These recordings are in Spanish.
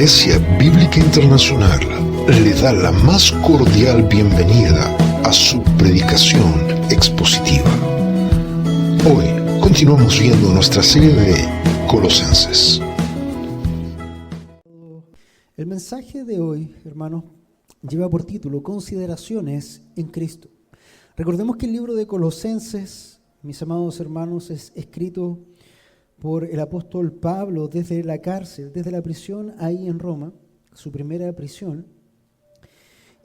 Iglesia Bíblica Internacional le da la más cordial bienvenida a su predicación expositiva. Hoy continuamos viendo nuestra serie de Colosenses. El mensaje de hoy, hermanos, lleva por título Consideraciones en Cristo. Recordemos que el libro de Colosenses, mis amados hermanos, es escrito por el apóstol Pablo desde la cárcel, desde la prisión ahí en Roma, su primera prisión,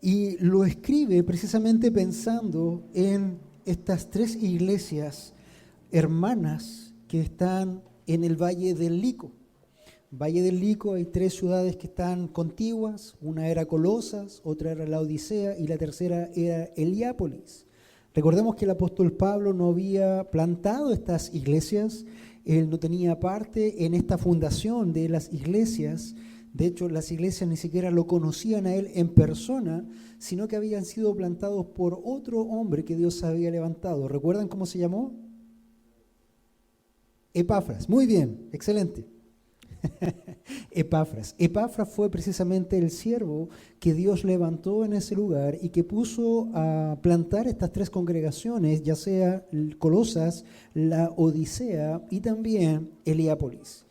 y lo escribe precisamente pensando en estas tres iglesias hermanas que están en el Valle del Lico. Valle del Lico, hay tres ciudades que están contiguas, una era Colosas, otra era Laodicea y la tercera era Heliápolis. Recordemos que el apóstol Pablo no había plantado estas iglesias, él no tenía parte en esta fundación de las iglesias. De hecho, las iglesias ni siquiera lo conocían a él en persona, sino que habían sido plantados por otro hombre que Dios había levantado. ¿Recuerdan cómo se llamó? Epafras. Muy bien, excelente. Epafras. Epafras fue precisamente el siervo que Dios levantó en ese lugar y que puso a plantar estas tres congregaciones, ya sea Colosas, la Odisea y también Heliápolis.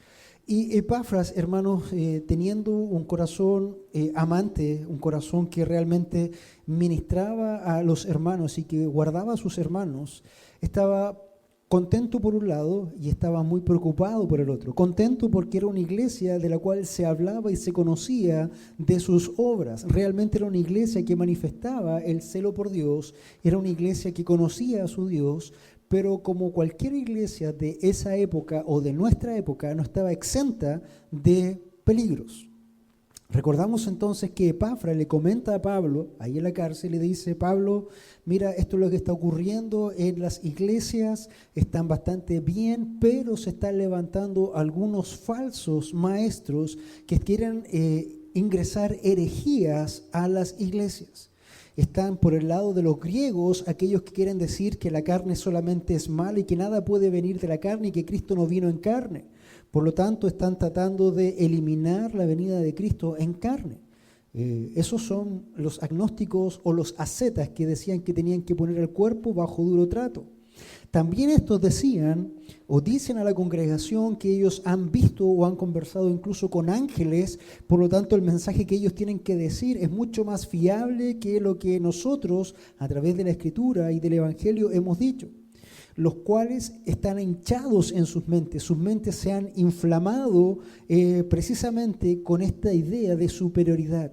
Y Epafras, hermanos, teniendo un corazón amante, un corazón que realmente ministraba a los hermanos y que guardaba a sus hermanos, estaba contento por un lado y estaba muy preocupado por el otro. Contento porque era una iglesia de la cual se hablaba y se conocía de sus obras. Realmente era una iglesia que manifestaba el celo por Dios, era una iglesia que conocía a su Dios, pero como cualquier iglesia de esa época o de nuestra época no estaba exenta de peligros. Recordamos entonces que Epafras le comenta a Pablo, ahí en la cárcel, le dice: Pablo, mira, esto es lo que está ocurriendo en las iglesias, están bastante bien, pero se están levantando algunos falsos maestros que quieren ingresar herejías a las iglesias. Están por el lado de los griegos, aquellos que quieren decir que la carne solamente es mala y que nada puede venir de la carne y que Cristo no vino en carne. Por lo tanto, están tratando de eliminar la venida de Cristo en carne. Esos son los agnósticos o los ascetas que decían que tenían que poner el cuerpo bajo duro trato. También estos decían o dicen a la congregación que ellos han visto o han conversado incluso con ángeles, por lo tanto el mensaje que ellos tienen que decir es mucho más fiable que lo que nosotros a través de la Escritura y del Evangelio hemos dicho, los cuales están hinchados en sus mentes se han inflamado precisamente con esta idea de superioridad.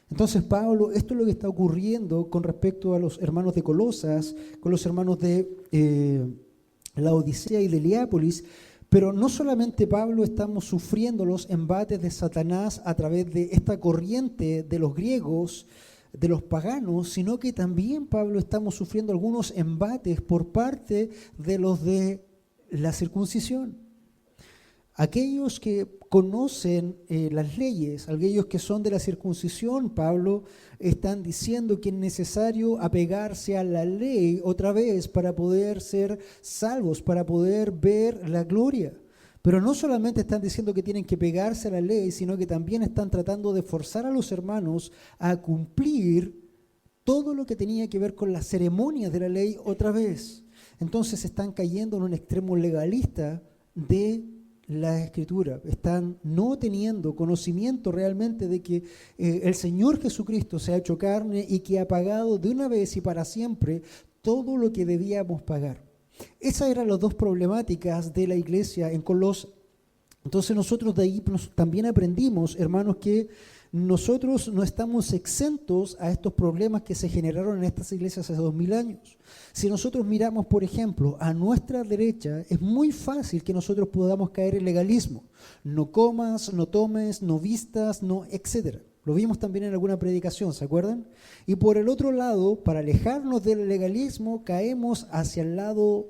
Entonces, Pablo, esto es lo que está ocurriendo con respecto a los hermanos de Colosas, con los hermanos de la Odisea y de Heliápolis, pero no solamente Pablo estamos sufriendo los embates de Satanás a través de esta corriente de los griegos, de los paganos, sino que también, Pablo, estamos sufriendo algunos embates por parte de los de la circuncisión. Aquellos que conocen las leyes, aquellos que son de la circuncisión, Pablo, están diciendo que es necesario apegarse a la ley otra vez para poder ser salvos, para poder ver la gloria. Pero no solamente están diciendo que tienen que pegarse a la ley, sino que también están tratando de forzar a los hermanos a cumplir todo lo que tenía que ver con las ceremonias de la ley otra vez. Entonces están cayendo en un extremo legalista de la Escritura. Están no teniendo conocimiento realmente de que el Señor Jesucristo se ha hecho carne y que ha pagado de una vez y para siempre todo lo que debíamos pagar. Esas eran las dos problemáticas de la iglesia en Colosas. Entonces nosotros de ahí también aprendimos, hermanos, que nosotros no estamos exentos a estos problemas que se generaron en estas iglesias hace 2000 años. Si nosotros miramos, por ejemplo, a nuestra derecha, es muy fácil que nosotros podamos caer en legalismo. No comas, no tomes, no vistas, no, etcétera. Lo vimos también en alguna predicación, ¿se acuerdan? Y por el otro lado, para alejarnos del legalismo, caemos hacia el lado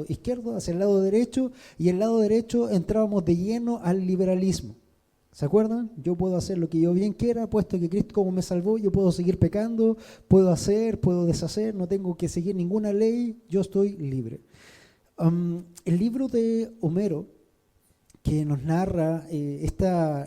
izquierdo, hacia el lado derecho, y el lado derecho entrábamos de lleno al liberalismo. ¿Se acuerdan? Yo puedo hacer lo que yo bien quiera, puesto que Cristo como me salvó, yo puedo seguir pecando, puedo hacer, puedo deshacer, no tengo que seguir ninguna ley, yo estoy libre. El libro de Homero que nos narra,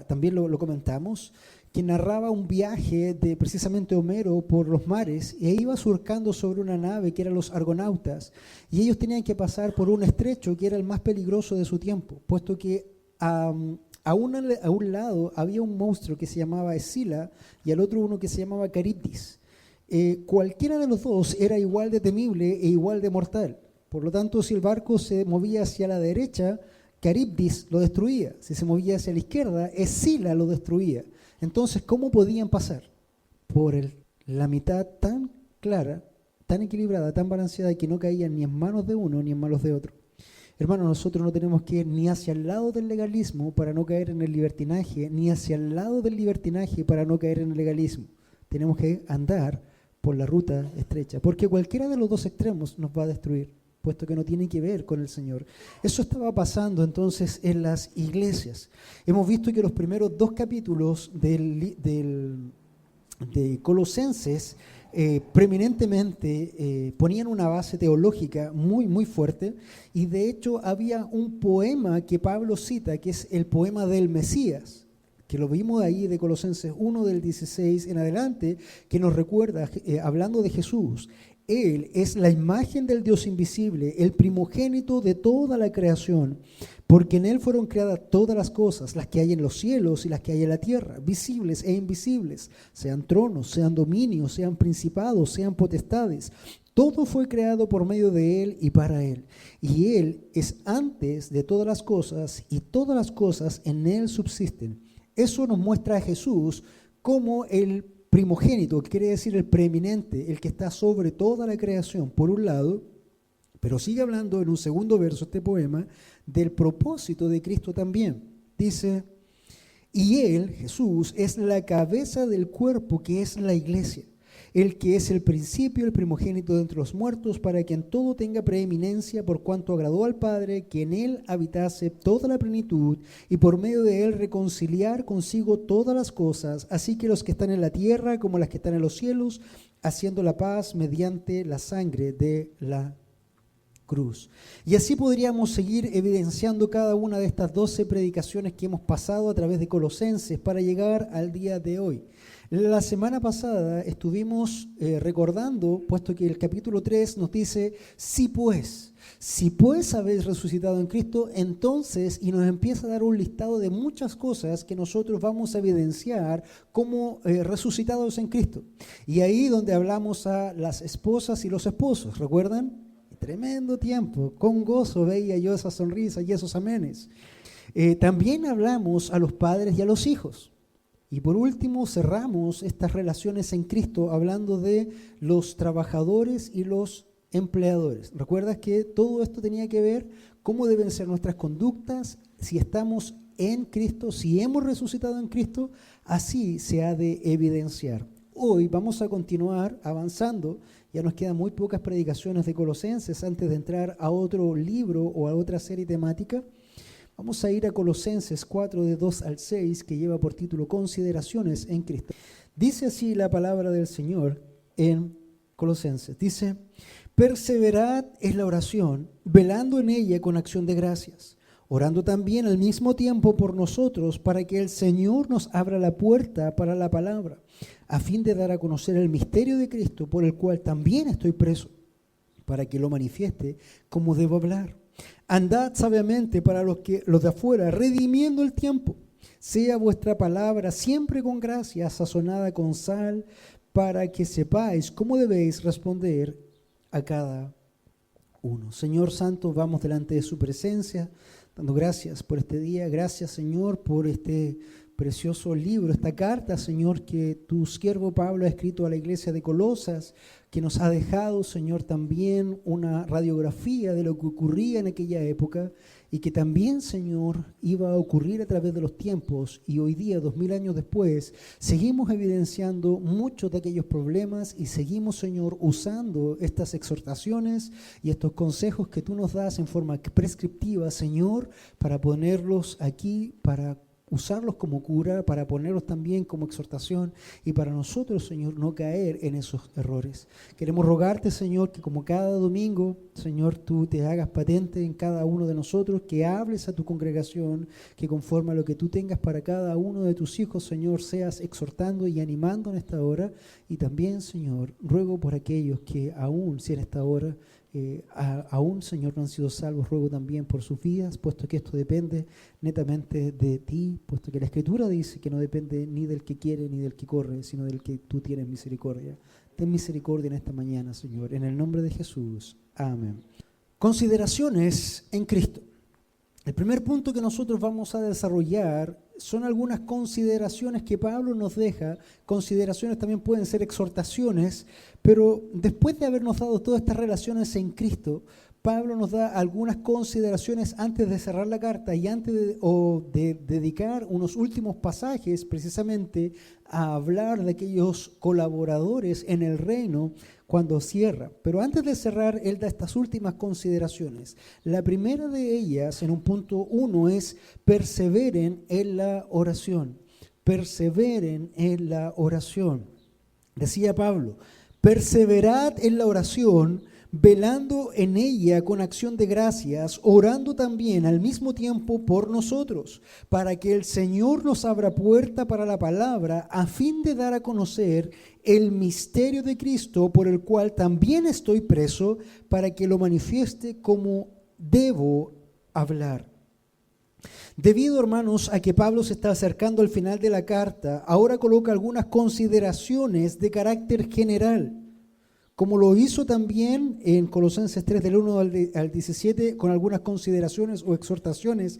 también lo comentamos, que narraba un viaje de precisamente Homero por los mares e iba surcando sobre una nave que eran los argonautas, y ellos tenían que pasar por un estrecho que era el más peligroso de su tiempo, puesto que a un lado había un monstruo que se llamaba Escila y al otro uno que se llamaba Caribdis. Cualquiera de los dos era igual de temible e igual de mortal. Por lo tanto, si el barco se movía hacia la derecha, Caribdis lo destruía. Si se movía hacia la izquierda, Escila lo destruía. Entonces, ¿cómo podían pasar? Por la mitad tan clara, tan equilibrada, tan balanceada, que no caían ni en manos de uno ni en manos de otro. Hermanos, nosotros no tenemos que ir ni hacia el lado del legalismo para no caer en el libertinaje, ni hacia el lado del libertinaje para no caer en el legalismo. Tenemos que andar por la ruta estrecha, porque cualquiera de los dos extremos nos va a destruir, puesto que no tiene que ver con el Señor. Eso estaba pasando entonces en las iglesias. Hemos visto que los primeros 2 capítulos de Colosenses preeminentemente ponían una base teológica muy, muy fuerte, y de hecho había un poema que Pablo cita, que es el poema del Mesías, que lo vimos ahí de Colosenses 1 del 16 en adelante, que nos recuerda, hablando de Jesús, Él es la imagen del Dios invisible, el primogénito de toda la creación, porque en Él fueron creadas todas las cosas, las que hay en los cielos y las que hay en la tierra, visibles e invisibles, sean tronos, sean dominios, sean principados, sean potestades. Todo fue creado por medio de Él y para Él. Y Él es antes de todas las cosas, y todas las cosas en Él subsisten. Eso nos muestra a Jesús como el primogénito, que quiere decir el preeminente, el que está sobre toda la creación, por un lado, pero sigue hablando en un segundo verso este poema del propósito de Cristo también. Dice, y Él, Jesús, es la cabeza del cuerpo que es la iglesia, el que es el principio, el primogénito de entre los muertos, para que en todo tenga preeminencia, por cuanto agradó al Padre que en Él habitase toda la plenitud, y por medio de Él reconciliar consigo todas las cosas, así que los que están en la tierra como las que están en los cielos, haciendo la paz mediante la sangre de la cruz. Y así podríamos seguir evidenciando cada una de estas 12 predicaciones que hemos pasado a través de Colosenses para llegar al día de hoy. La semana pasada estuvimos recordando, puesto que el capítulo 3 nos dice, si pues habéis resucitado en Cristo, entonces, y nos empieza a dar un listado de muchas cosas que nosotros vamos a evidenciar como resucitados en Cristo. Y ahí donde hablamos a las esposas y los esposos, ¿recuerdan? Tremendo tiempo, con gozo veía yo esa sonrisa y esos amenes. También hablamos a los padres y a los hijos. Y por último cerramos estas relaciones en Cristo hablando de los trabajadores y los empleadores. ¿Recuerdas que todo esto tenía que ver cómo deben ser nuestras conductas si estamos en Cristo, si hemos resucitado en Cristo? Así se ha de evidenciar. Hoy vamos a continuar avanzando. Ya nos quedan muy pocas predicaciones de Colosenses antes de entrar a otro libro o a otra serie temática. Vamos a ir a Colosenses 4, de 2 al 6, que lleva por título Consideraciones en Cristo. Dice así la palabra del Señor en Colosenses. Dice, perseverad en la oración, velando en ella con acción de gracias, orando también al mismo tiempo por nosotros, para que el Señor nos abra la puerta para la palabra, a fin de dar a conocer el misterio de Cristo, por el cual también estoy preso, para que lo manifieste como debo hablar. Andad sabiamente para los de afuera, redimiendo el tiempo. Sea vuestra palabra siempre con gracia, sazonada con sal, para que sepáis cómo debéis responder a cada uno. Señor Santo, vamos delante de su presencia, dando gracias por este día. Gracias, Señor, por este precioso libro, esta carta, Señor, que tu siervo Pablo ha escrito a la iglesia de Colosas, que nos ha dejado, Señor, también una radiografía de lo que ocurría en aquella época y que también, Señor, iba a ocurrir a través de los tiempos, y hoy día, 2000 años después, seguimos evidenciando muchos de aquellos problemas y seguimos, Señor, usando estas exhortaciones y estos consejos que tú nos das en forma prescriptiva, Señor, para ponerlos aquí, para usarlos como cura, para ponerlos también como exhortación y para nosotros, Señor, no caer en esos errores. Queremos rogarte, Señor, que como cada domingo, Señor, tú te hagas patente en cada uno de nosotros, que hables a tu congregación, que conforme a lo que tú tengas para cada uno de tus hijos, Señor, seas exhortando y animando en esta hora. Y también, Señor, ruego por aquellos que aún, si en esta hora, aún, Señor, no han sido salvos, ruego también por sus vidas, puesto que esto depende netamente de ti, puesto que la Escritura dice que no depende ni del que quiere ni del que corre, sino del que tú tienes misericordia. Ten misericordia en esta mañana, Señor, en el nombre de Jesús. Amén. Consideraciones en Cristo. El primer punto que nosotros vamos a desarrollar son algunas consideraciones que Pablo nos deja. Consideraciones también pueden ser exhortaciones, pero después de habernos dado todas estas relaciones en Cristo, Pablo nos da algunas consideraciones antes de cerrar la carta y antes de dedicar unos últimos pasajes precisamente a hablar de aquellos colaboradores en el reino cuando cierra. Pero antes de cerrar, él da estas últimas consideraciones. La primera de ellas, en un punto 1, es perseveren en la oración. Perseveren en la oración. Decía Pablo, perseverad en la oración, velando en ella con acción de gracias, orando también al mismo tiempo por nosotros, para que el Señor nos abra puerta para la palabra, a fin de dar a conocer el misterio de Cristo, por el cual también estoy preso, para que lo manifieste como debo hablar. Debido, hermanos, a que Pablo se está acercando al final de la carta, ahora coloca algunas consideraciones de carácter general, como lo hizo también en Colosenses 3, del 1 al 17, con algunas consideraciones o exhortaciones.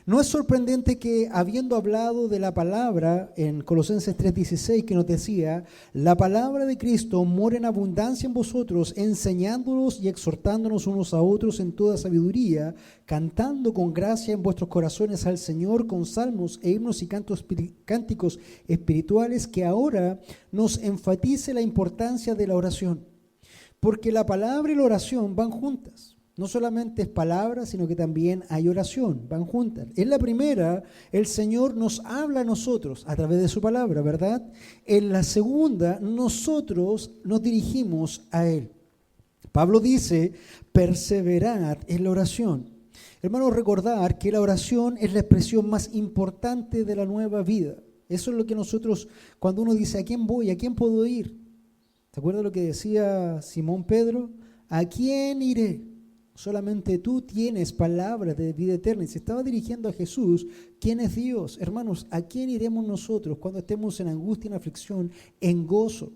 No es sorprendente que, habiendo hablado de la palabra en Colosenses 3:16, que nos decía, la palabra de Cristo mora en abundancia en vosotros, enseñándonos y exhortándonos unos a otros en toda sabiduría, cantando con gracia en vuestros corazones al Señor con salmos e himnos y cánticos espirituales, que ahora nos enfatice la importancia de la oración. Porque la palabra y la oración van juntas. No solamente es palabra, sino que también hay oración, van juntas. En la primera, el Señor nos habla a nosotros a través de su palabra, ¿verdad? En la segunda, nosotros nos dirigimos a Él. Pablo dice, perseverad en la oración. Hermanos, recordar que la oración es la expresión más importante de la nueva vida. Eso es lo que nosotros, cuando uno dice, ¿a quién voy? ¿A quién puedo ir? ¿Se acuerda lo que decía Simón Pedro? ¿A quién iré? Solamente tú tienes palabras de vida eterna. Y se estaba dirigiendo a Jesús. ¿Quién es Dios? Hermanos, ¿a quién iremos nosotros cuando estemos en angustia, en aflicción, en gozo?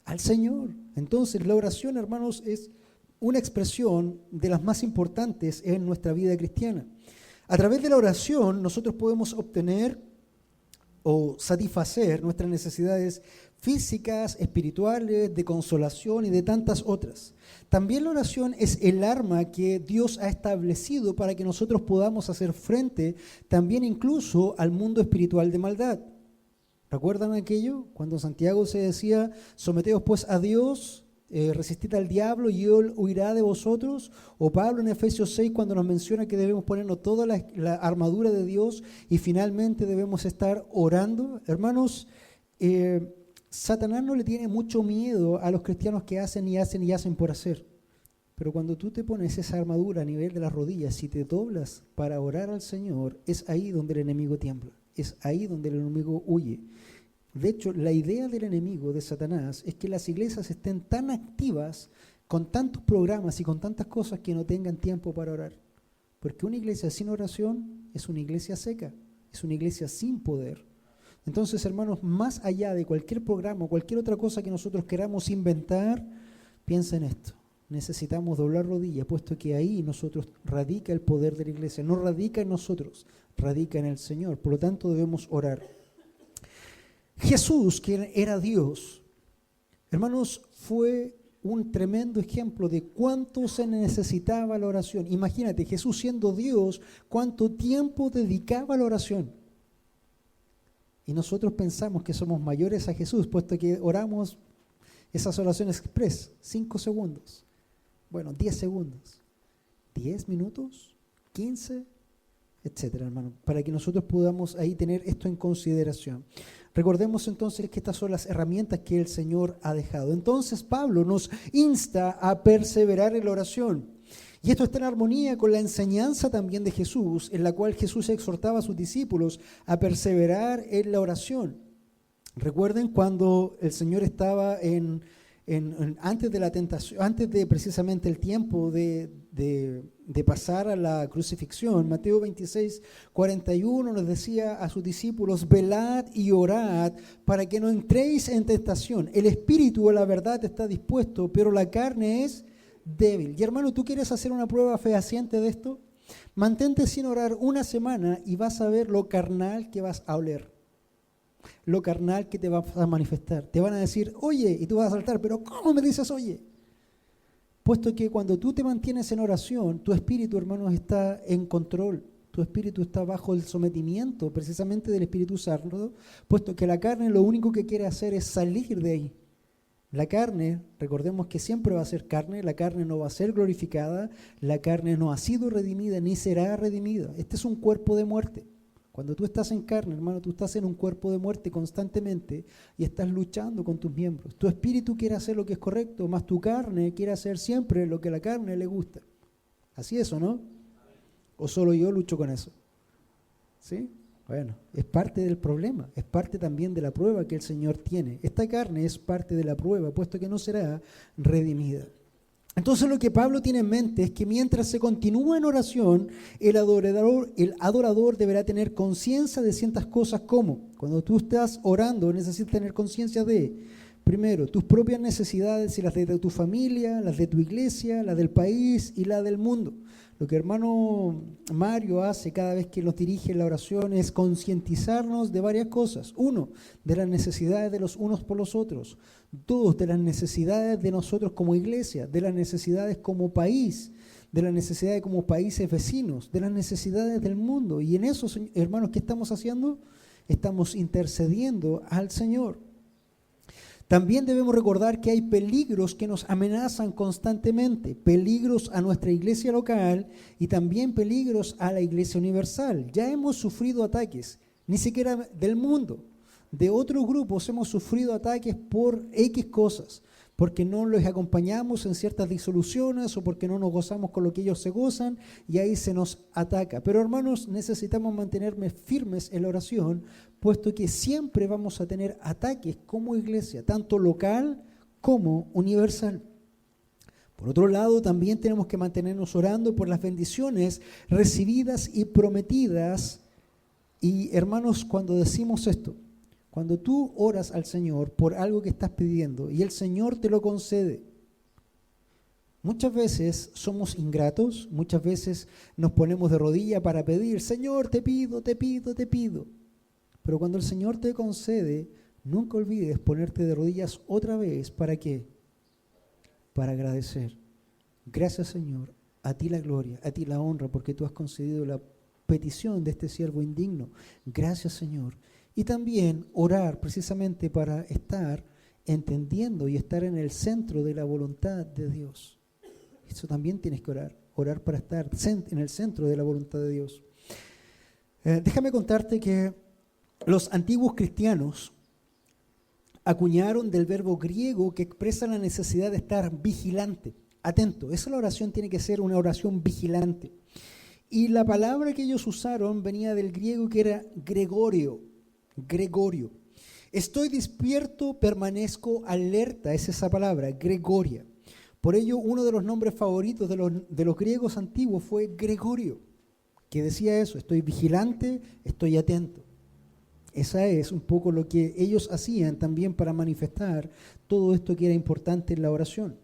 Al Señor. Entonces, la oración, hermanos, es una expresión de las más importantes en nuestra vida cristiana. A través de la oración, nosotros podemos obtener o satisfacer nuestras necesidades físicas, espirituales, de consolación y de tantas otras. También la oración es el arma que Dios ha establecido para que nosotros podamos hacer frente también incluso al mundo espiritual de maldad. ¿Recuerdan aquello? Cuando Santiago se decía, someteos pues a Dios, resistid al diablo y él huirá de vosotros. O Pablo en Efesios 6 cuando nos menciona que debemos ponernos toda la armadura de Dios y finalmente debemos estar orando. Hermanos, Satanás no le tiene mucho miedo a los cristianos que hacen y hacen y hacen por hacer. Pero cuando tú te pones esa armadura a nivel de las rodillas y te doblas para orar al Señor, es ahí donde el enemigo tiembla, es ahí donde el enemigo huye. De hecho, la idea del enemigo, de Satanás, es que las iglesias estén tan activas, con tantos programas y con tantas cosas que no tengan tiempo para orar. Porque una iglesia sin oración es una iglesia seca, es una iglesia sin poder. Entonces, hermanos, más allá de cualquier programa o cualquier otra cosa que nosotros queramos inventar, piensa en esto. Necesitamos doblar rodillas, puesto que ahí nosotros radica el poder de la iglesia. No radica en nosotros, radica en el Señor. Por lo tanto, debemos orar. Jesús, que era Dios, hermanos, fue un tremendo ejemplo de cuánto se necesitaba la oración. Imagínate, Jesús siendo Dios, cuánto tiempo dedicaba a la oración. Y nosotros pensamos que somos mayores a Jesús, puesto que oramos esas oraciones express, 5 segundos. Bueno, 10 segundos. 10 minutos, 15. etcétera, hermano, para que nosotros podamos ahí tener esto en consideración. Recordemos entonces que estas son las herramientas que el Señor ha dejado. Entonces Pablo nos insta a perseverar en la oración. Y esto está en armonía con la enseñanza también de Jesús, en la cual Jesús exhortaba a sus discípulos a perseverar en la oración. Recuerden cuando el Señor estaba antes de la tentación, antes de precisamente el tiempo de pasar a la crucifixión, Mateo 26, 41 nos decía a sus discípulos: velad y orad para que no entréis en tentación. El espíritu o la verdad está dispuesto, pero la carne es débil. Y hermano, ¿tú quieres hacer una prueba fehaciente de esto? Mantente sin orar una semana y vas a ver lo carnal que vas a oler, lo carnal que te vas a manifestar. Te van a decir, oye, y tú vas a saltar, pero ¿cómo me dices oye? Puesto que cuando tú te mantienes en oración, tu espíritu, hermanos, está en control. Tu espíritu está bajo el sometimiento precisamente del Espíritu Santo, puesto que la carne lo único que quiere hacer es salir de ahí. La carne, recordemos que siempre va a ser carne, la carne no va a ser glorificada, la carne no ha sido redimida ni será redimida. Este es un cuerpo de muerte. Cuando tú estás en carne, hermano, tú estás en un cuerpo de muerte constantemente y estás luchando con tus miembros. Tu espíritu quiere hacer lo que es correcto, más tu carne quiere hacer siempre lo que a la carne le gusta. ¿Así es o no? ¿O solo yo lucho con eso? ¿Sí? Bueno, es parte del problema, es parte también de la prueba que el Señor tiene. Esta carne es parte de la prueba, puesto que no será redimida. Entonces lo que Pablo tiene en mente es que mientras se continúa en oración, el adorador deberá tener conciencia de ciertas cosas como, cuando tú estás orando, necesitas tener conciencia de, primero, tus propias necesidades y las de tu familia, las de tu iglesia, las del país y las del mundo. Lo que hermano Mario hace cada vez que nos dirige en la oración es concientizarnos de varias cosas. Uno, de las necesidades de los unos por los otros. Dos, de las necesidades de nosotros como iglesia, de las necesidades como país, de las necesidades como países vecinos, de las necesidades del mundo. Y en eso, hermanos, ¿qué estamos haciendo? Estamos intercediendo al Señor. También debemos recordar que hay peligros que nos amenazan constantemente, peligros a nuestra iglesia local y también peligros a la iglesia universal. Ya hemos sufrido ataques, ni siquiera del mundo, de otros grupos hemos sufrido ataques por X cosas, porque no los acompañamos en ciertas disoluciones o porque no nos gozamos con lo que ellos se gozan y ahí se nos ataca. Pero hermanos, necesitamos mantenernos firmes en la oración, puesto que siempre vamos a tener ataques como iglesia, tanto local como universal. Por otro lado, también tenemos que mantenernos orando por las bendiciones recibidas y prometidas. Y hermanos, cuando decimos esto, cuando tú oras al Señor por algo que estás pidiendo y el Señor te lo concede, muchas veces somos ingratos, muchas veces nos ponemos de rodilla para pedir, Señor, te pido, te pido, te pido. Pero cuando el Señor te concede, nunca olvides ponerte de rodillas otra vez. ¿Para qué? Para agradecer. Gracias, Señor, a ti la gloria, a ti la honra, porque tú has concedido la petición de este siervo indigno. Gracias, Señor. Y también orar precisamente para estar entendiendo y estar en el centro de la voluntad de Dios. Eso también tienes que orar para estar en el centro de la voluntad de Dios. Déjame contarte que los antiguos cristianos acuñaron del verbo griego que expresa la necesidad de estar vigilante, atento. Esa la oración tiene que ser una oración vigilante. Y la palabra que ellos usaron venía del griego que era Gregorio. Estoy despierto, permanezco alerta, es esa palabra, Gregoria. Por ello, uno de los nombres favoritos de los griegos antiguos fue Gregorio, que decía eso, estoy vigilante, estoy atento. Esa es un poco lo que ellos hacían también para manifestar todo esto que era importante en la oración.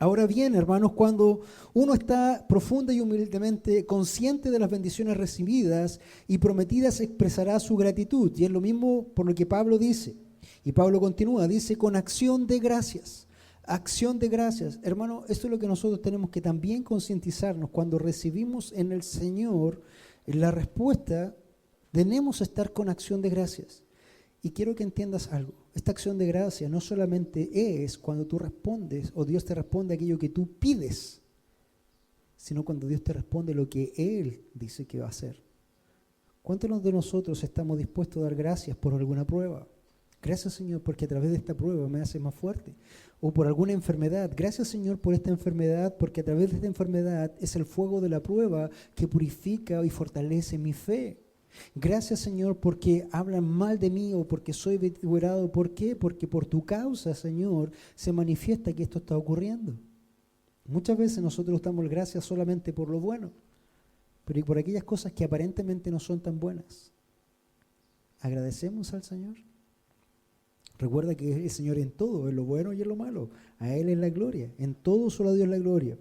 Ahora bien, hermanos, cuando uno está profunda y humildemente consciente de las bendiciones recibidas y prometidas, expresará su gratitud. Y es lo mismo por lo que Pablo dice. Y Pablo continúa, dice, con acción de gracias. Acción de gracias. Hermano, esto es lo que nosotros tenemos que también concientizarnos. Cuando recibimos en el Señor la respuesta, tenemos que estar con acción de gracias. Y quiero que entiendas algo. Esta acción de gracia no solamente es cuando tú respondes o Dios te responde aquello que tú pides, sino cuando Dios te responde lo que Él dice que va a hacer. ¿Cuántos de nosotros estamos dispuestos a dar gracias por alguna prueba? Gracias, Señor, porque a través de esta prueba me hace más fuerte. O por alguna enfermedad. Gracias, Señor, por esta enfermedad, porque a través de esta enfermedad es el fuego de la prueba que purifica y fortalece mi fe. Gracias, Señor, porque hablan mal de mí o porque soy vituperado. ¿Por qué? Porque por tu causa, Señor, se manifiesta que esto está ocurriendo. Muchas veces nosotros damos gracias solamente por lo bueno, pero y por aquellas cosas que aparentemente no son tan buenas. ¿Agradecemos al Señor? Recuerda que es el Señor en todo, en lo bueno y en lo malo. A Él es la gloria, en todo solo a Dios la gloria.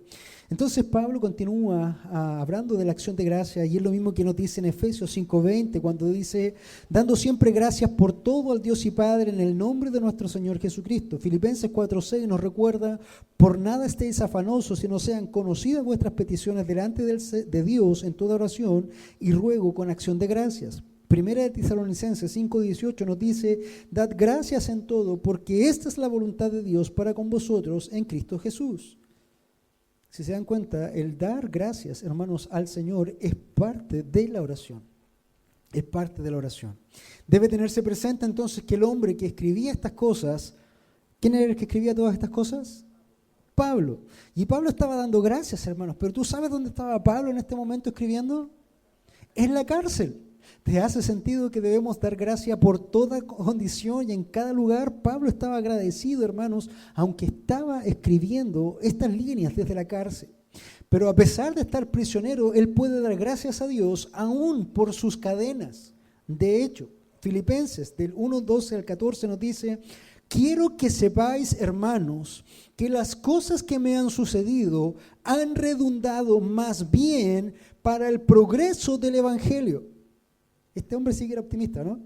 Entonces Pablo continúa hablando de la acción de gracia, y es lo mismo que nos dice en Efesios 5:20, cuando dice, dando siempre gracias por todo al Dios y Padre en el nombre de nuestro Señor Jesucristo. Filipenses 4:6 nos recuerda, por nada estéis afanosos, sino sean conocidas vuestras peticiones delante de Dios en toda oración y ruego con acción de gracias. Primera de Tesalonicenses 5:18 nos dice, dad gracias en todo, porque esta es la voluntad de Dios para con vosotros en Cristo Jesús. Si se dan cuenta, el dar gracias, hermanos, al Señor es parte de la oración. Es parte de la oración. Debe tenerse presente entonces que el hombre que escribía estas cosas, ¿quién era el que escribía todas estas cosas? Pablo. Y Pablo estaba dando gracias, hermanos, pero ¿tú sabes dónde estaba Pablo en este momento escribiendo? En la cárcel. ¿Te hace sentido que debemos dar gracia por toda condición y en cada lugar? Pablo estaba agradecido, hermanos, aunque estaba escribiendo estas líneas desde la cárcel. Pero a pesar de estar prisionero, él puede dar gracias a Dios aún por sus cadenas. De hecho, Filipenses del 1:12 al 14 nos dice, quiero que sepáis, hermanos, que las cosas que me han sucedido han redundado más bien para el progreso del Evangelio. Este hombre sí que era optimista, ¿no?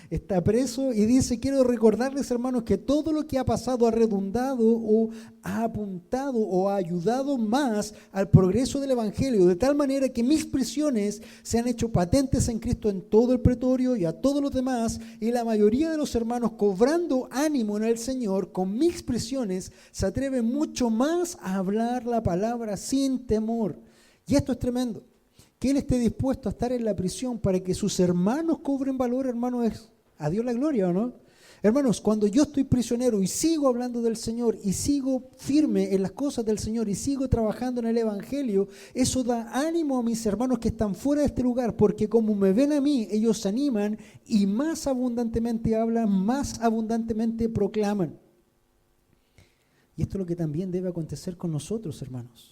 Está preso y dice, quiero recordarles, hermanos, que todo lo que ha pasado ha redundado o ha apuntado o ha ayudado más al progreso del Evangelio, de tal manera que mis prisiones se han hecho patentes en Cristo en todo el pretorio y a todos los demás, y la mayoría de los hermanos, cobrando ánimo en el Señor, con mis prisiones se atreven mucho más a hablar la palabra sin temor. Y esto es tremendo. Que él esté dispuesto a estar en la prisión para que sus hermanos cobren valor, hermanos, es a Dios la gloria, ¿o no? Hermanos, cuando yo estoy prisionero y sigo hablando del Señor y sigo firme en las cosas del Señor y sigo trabajando en el Evangelio, eso da ánimo a mis hermanos que están fuera de este lugar, porque como me ven a mí, ellos se animan y más abundantemente hablan, más abundantemente proclaman. Y esto es lo que también debe acontecer con nosotros, hermanos.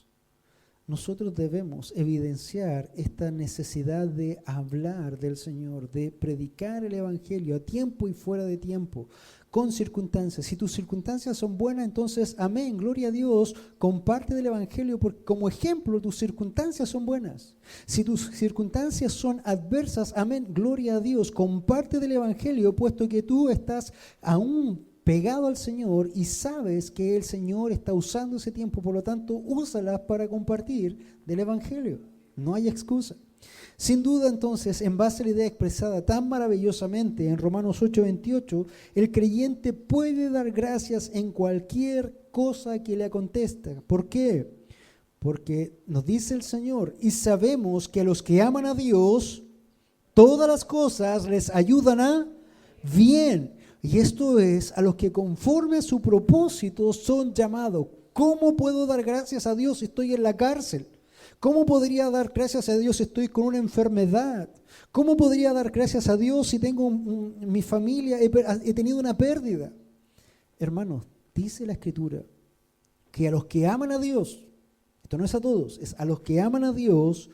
Nosotros debemos evidenciar esta necesidad de hablar del Señor, de predicar el Evangelio a tiempo y fuera de tiempo, con circunstancias. Si tus circunstancias son buenas, entonces, amén, gloria a Dios, comparte del Evangelio, porque como ejemplo tus circunstancias son buenas. Si tus circunstancias son adversas, amén, gloria a Dios, comparte del Evangelio, puesto que tú estás aún pegado al Señor y sabes que el Señor está usando ese tiempo, por lo tanto, úsalas para compartir del Evangelio. No hay excusa. Sin duda, entonces, en base a la idea expresada tan maravillosamente en Romanos 8:28, el creyente puede dar gracias en cualquier cosa que le acontezca. ¿Por qué? Porque nos dice el Señor, y sabemos que a los que aman a Dios, todas las cosas les ayudan a bien. Y esto es a los que conforme a su propósito son llamados. ¿Cómo puedo dar gracias a Dios si estoy en la cárcel? ¿Cómo podría dar gracias a Dios si estoy con una enfermedad? ¿Cómo podría dar gracias a Dios si tengo mi familia, he tenido una pérdida? Hermanos, dice la Escritura que a los que aman a Dios, esto no es a todos, es a los que aman a Dios,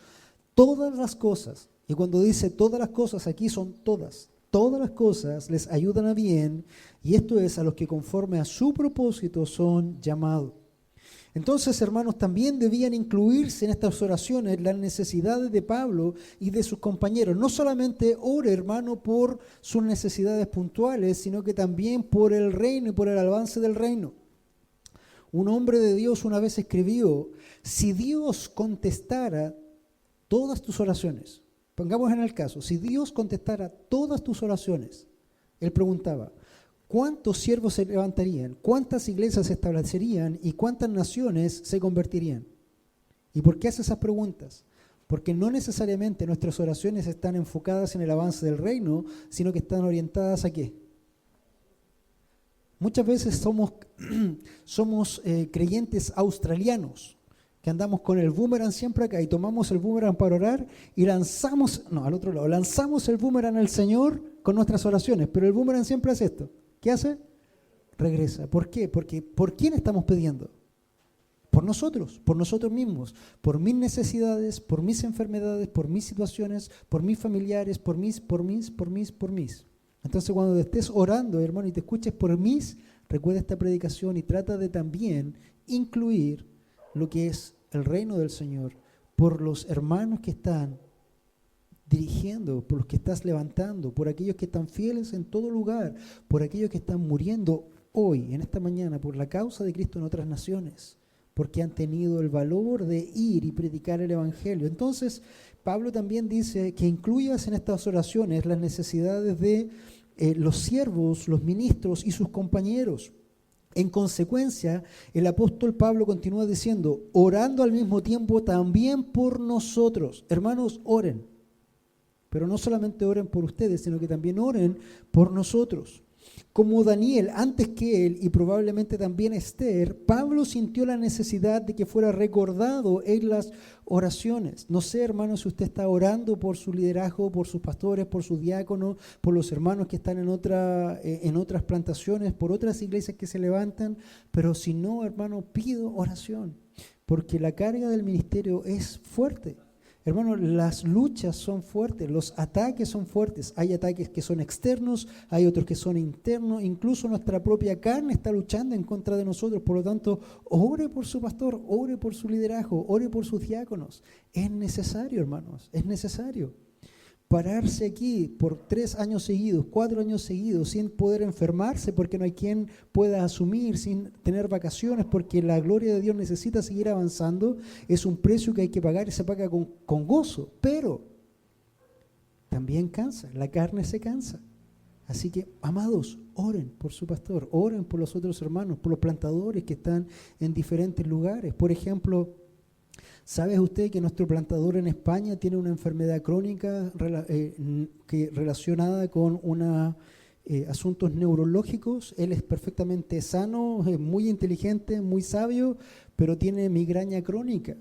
todas las cosas, y cuando dice todas las cosas, aquí son todas. Todas las cosas les ayudan a bien, y esto es a los que conforme a su propósito son llamados. Entonces, hermanos, también debían incluirse en estas oraciones las necesidades de Pablo y de sus compañeros. No solamente ore, hermano, por sus necesidades puntuales, sino que también por el reino y por el avance del reino. Un hombre de Dios una vez escribió, si Dios contestara todas tus oraciones, pongamos en el caso, si Dios contestara todas tus oraciones, él preguntaba, ¿cuántos siervos se levantarían? ¿Cuántas iglesias se establecerían? ¿Y cuántas naciones se convertirían? ¿Y por qué hace esas preguntas? Porque no necesariamente nuestras oraciones están enfocadas en el avance del reino, sino que están orientadas ¿a qué? Muchas veces somos creyentes australianos, que andamos con el boomerang siempre acá y tomamos el boomerang para orar y lanzamos el boomerang al Señor con nuestras oraciones, pero el boomerang siempre hace esto. ¿Qué hace? Regresa. ¿Por qué? Porque ¿por quién estamos pidiendo? Por nosotros mismos, por mis necesidades, por mis enfermedades, por mis situaciones, por mis familiares, por mis. Entonces cuando estés orando, hermano, y te escuches por mis, recuerda esta predicación y trata de también incluir lo que es el reino del Señor por los hermanos que están dirigiendo, por los que estás levantando, por aquellos que están fieles en todo lugar, por aquellos que están muriendo hoy, en esta mañana, por la causa de Cristo en otras naciones, porque han tenido el valor de ir y predicar el Evangelio. Entonces, Pablo también dice que incluyas en estas oraciones las necesidades de los siervos, los ministros y sus compañeros. En consecuencia, el apóstol Pablo continúa diciendo, orando al mismo tiempo también por nosotros. Hermanos, oren. Pero no solamente oren por ustedes, sino que también oren por nosotros. Como Daniel, antes que él y probablemente también Esther, Pablo sintió la necesidad de que fuera recordado en las oraciones. No sé, hermanos, si usted está orando por su liderazgo, por sus pastores, por sus diáconos, por los hermanos que están en otras plantaciones, por otras iglesias que se levantan, pero si no, hermano, pido oración, porque la carga del ministerio es fuerte. Hermano, las luchas son fuertes, los ataques son fuertes. Hay ataques que son externos, hay otros que son internos. Incluso nuestra propia carne está luchando en contra de nosotros. Por lo tanto, ore por su pastor, ore por su liderazgo, ore por sus diáconos. Es necesario, hermanos, es necesario. Pararse aquí por 3 años seguidos, 4 años seguidos, sin poder enfermarse porque no hay quien pueda asumir, sin tener vacaciones porque la gloria de Dios necesita seguir avanzando, es un precio que hay que pagar y se paga con gozo, pero también cansa, la carne se cansa. Así que, amados, oren por su pastor, oren por los otros hermanos, por los plantadores que están en diferentes lugares. Por ejemplo, ¿sabe usted que nuestro plantador en España tiene una enfermedad crónica relacionada con asuntos neurológicos? Él es perfectamente sano, es muy inteligente, muy sabio, pero tiene migraña crónica.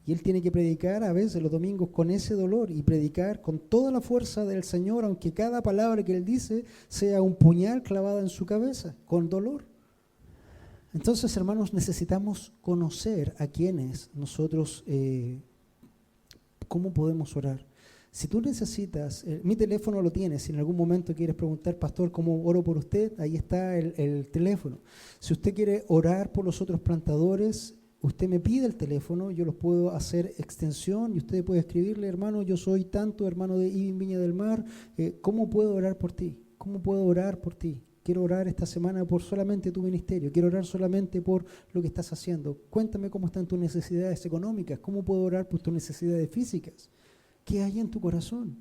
Y él tiene que predicar a veces los domingos con ese dolor y predicar con toda la fuerza del Señor, aunque cada palabra que él dice sea un puñal clavado en su cabeza, con dolor. Entonces, hermanos, necesitamos conocer a quienes nosotros, cómo podemos orar. Si tú necesitas, mi teléfono lo tienes, si en algún momento quieres preguntar, pastor, ¿cómo oro por usted? Ahí está el teléfono. Si usted quiere orar por los otros plantadores, usted me pide el teléfono, yo los puedo hacer extensión y usted puede escribirle, hermano, yo soy tanto, hermano de Ibin Viña del Mar, ¿cómo puedo orar por ti? ¿Cómo puedo orar por ti? Quiero orar esta semana por solamente tu ministerio. Quiero orar solamente por lo que estás haciendo. Cuéntame cómo están tus necesidades económicas. ¿Cómo puedo orar por tus necesidades físicas? ¿Qué hay en tu corazón?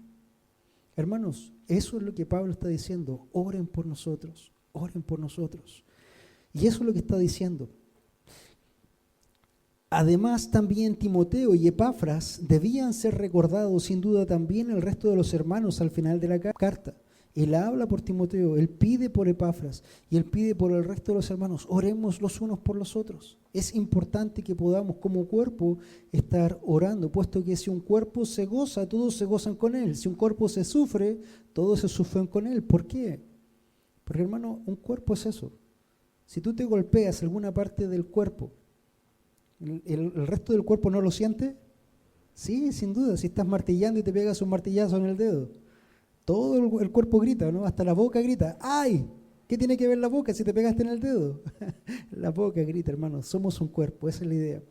Hermanos, eso es lo que Pablo está diciendo. Oren por nosotros. Oren por nosotros. Y eso es lo que está diciendo. Además, también Timoteo y Epafras debían ser recordados, sin duda también el resto de los hermanos al final de la carta. Él habla por Timoteo, él pide por Epafras y él pide por el resto de los hermanos. Oremos los unos por los otros. Es importante que podamos como cuerpo estar orando, puesto que si un cuerpo se goza, todos se gozan con él. Si un cuerpo se sufre, todos se sufren con él. ¿Por qué? Porque, hermano, un cuerpo es eso. Si tú te golpeas alguna parte del cuerpo, ¿el resto del cuerpo no lo siente? Sí, sin duda. Si estás martillando y te pegas un martillazo en el dedo, todo el cuerpo grita, ¿no? Hasta la boca grita. ¡Ay! ¿Qué tiene que ver la boca si te pegaste en el dedo? La boca grita, hermano. Somos un cuerpo, esa es la idea.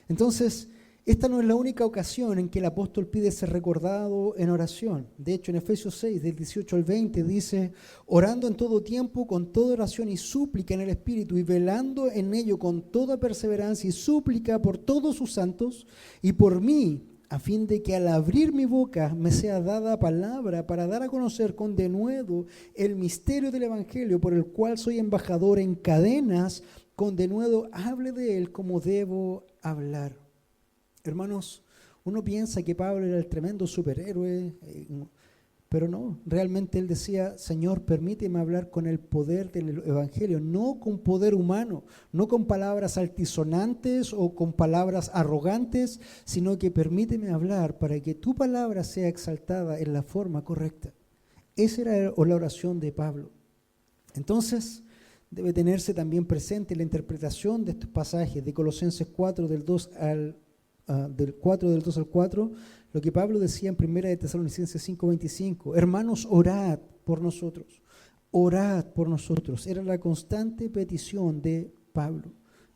Entonces, esta no es la única ocasión en que el apóstol pide ser recordado en oración. De hecho, en Efesios 6, del 18 al 20, dice, orando en todo tiempo, con toda oración y súplica en el Espíritu, y velando en ello con toda perseverancia y súplica por todos sus santos y por mí, a fin de que al abrir mi boca me sea dada palabra para dar a conocer con denuedo el misterio del Evangelio, por el cual soy embajador en cadenas, con denuedo hable de él como debo hablar. Hermanos, Uno piensa que Pablo era el tremendo superhéroe, pero no, realmente él decía, Señor, permíteme hablar con el poder del Evangelio, no con poder humano, no con palabras altisonantes o con palabras arrogantes, sino que permíteme hablar para que tu palabra sea exaltada en la forma correcta. Esa era la oración de Pablo. Entonces, debe tenerse también presente la interpretación de estos pasajes de Colosenses 4, del 2 al 4, lo que Pablo decía en 1 de Tesalonicenses 5:25, hermanos, orad por nosotros, orad por nosotros. Era la constante petición de Pablo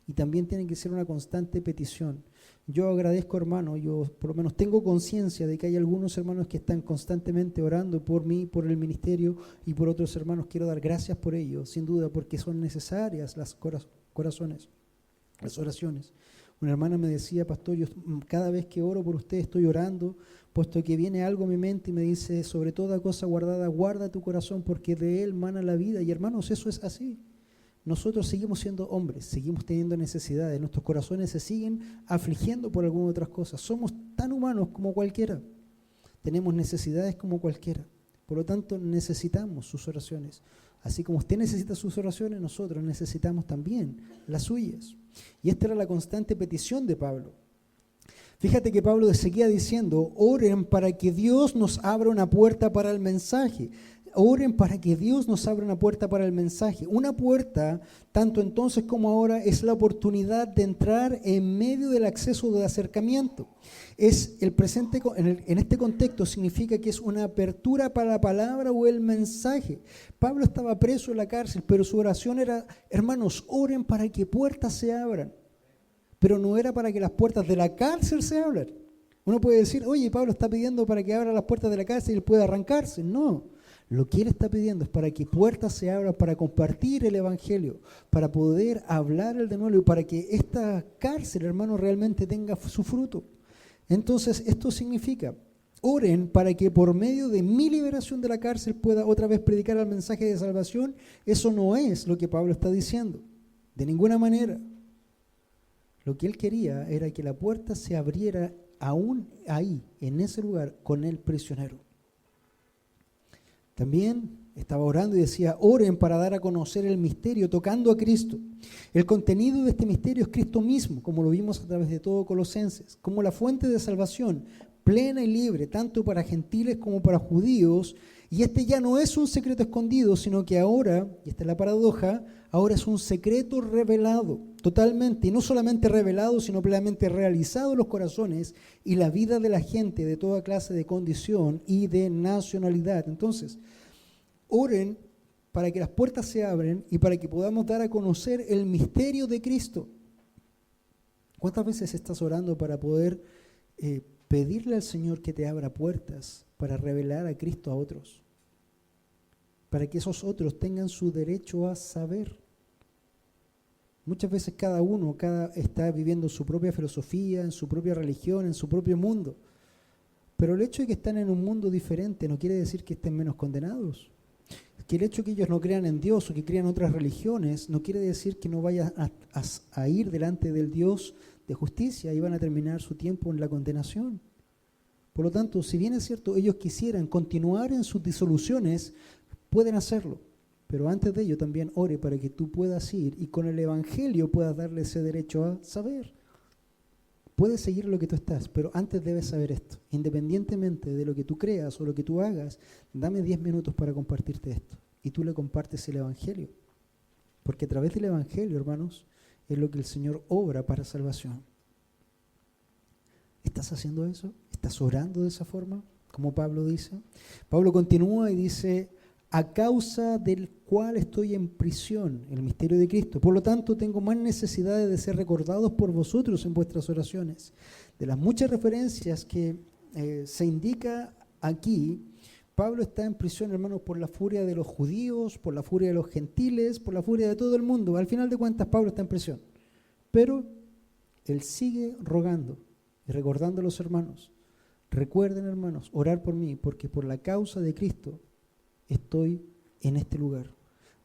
y también tiene que ser una constante petición. Yo agradezco, hermano, yo por lo menos tengo conciencia de que hay algunos hermanos que están constantemente orando por mí, por el ministerio y por otros hermanos. Quiero dar gracias por ello, sin duda, porque son necesarias las oraciones. Una hermana me decía, pastor, yo cada vez que oro por usted estoy orando, puesto que viene algo a mi mente y me dice, sobre toda cosa guardada, guarda tu corazón porque de él mana la vida. Y hermanos, eso es así. Nosotros seguimos siendo hombres, seguimos teniendo necesidades, nuestros corazones se siguen afligiendo por algunas otras cosas. Somos tan humanos como cualquiera, tenemos necesidades como cualquiera. Por lo tanto, necesitamos sus oraciones. Así como usted necesita sus oraciones, nosotros necesitamos también las suyas. Y esta era la constante petición de Pablo. Fíjate que Pablo seguía diciendo, oren para que Dios nos abra una puerta para el mensaje. Oren para que Dios nos abra una puerta para el mensaje. Una puerta, tanto entonces como ahora, es la oportunidad de entrar en medio del acceso de acercamiento. Es el presente, en este contexto significa que es una apertura para la palabra o el mensaje. Pablo estaba preso en la cárcel, pero su oración era, hermanos, oren para que puertas se abran. Pero no era para que las puertas de la cárcel se abran. Uno puede decir, oye, Pablo está pidiendo para que abra las puertas de la cárcel y él pueda arrancarse. No. Lo que él está pidiendo es para que puertas se abran para compartir el Evangelio, para poder hablar el de nuevo y para que esta cárcel, hermano, realmente tenga su fruto. Entonces, esto significa, oren para que por medio de mi liberación de la cárcel pueda otra vez predicar el mensaje de salvación. Eso no es lo que Pablo está diciendo, de ninguna manera. Lo que él quería era que la puerta se abriera aún ahí, en ese lugar, con el prisionero. También estaba orando y decía, oren para dar a conocer el misterio, tocando a Cristo. El contenido de este misterio es Cristo mismo, como lo vimos a través de todo Colosenses, como la fuente de salvación, plena y libre, tanto para gentiles como para judíos. Y este ya no es un secreto escondido, sino que ahora, y esta es la paradoja, ahora es un secreto revelado totalmente, y no solamente revelado, sino plenamente realizado en los corazones y la vida de la gente de toda clase de condición y de nacionalidad. Entonces, oren para que las puertas se abren y para que podamos dar a conocer el misterio de Cristo. ¿Cuántas veces estás orando para poder pedirle al Señor que te abra puertas para revelar a Cristo a otros? Para que esos otros tengan su derecho a saber. Muchas veces cada uno está viviendo su propia filosofía, en su propia religión, en su propio mundo. Pero el hecho de que están en un mundo diferente no quiere decir que estén menos condenados. Que el hecho de que ellos no crean en Dios o que crean otras religiones no quiere decir que no vayan a ir delante del Dios de justicia y van a terminar su tiempo en la condenación. Por lo tanto, si bien es cierto, ellos quisieran continuar en sus disoluciones, pueden hacerlo. Pero antes de ello también ore para que tú puedas ir y con el Evangelio puedas darle ese derecho a saber. Puedes seguir lo que tú estás, pero antes debes saber esto. Independientemente de lo que tú creas o lo que tú hagas, dame 10 minutos para compartirte esto. Y tú le compartes el Evangelio. Porque a través del Evangelio, hermanos, es lo que el Señor obra para salvación. ¿Estás haciendo eso? ¿Estás orando de esa forma? Como Pablo dice. Pablo continúa y dice, a causa del cual estoy en prisión, el misterio de Cristo. Por lo tanto, tengo más necesidades de ser recordados por vosotros en vuestras oraciones. De las muchas referencias que se indica aquí, Pablo está en prisión, hermanos, por la furia de los judíos, por la furia de los gentiles, por la furia de todo el mundo. Al final de cuentas, Pablo está en prisión. Pero él sigue rogando y recordando a los hermanos. Recuerden, hermanos, orar por mí, porque por la causa de Cristo estoy en este lugar.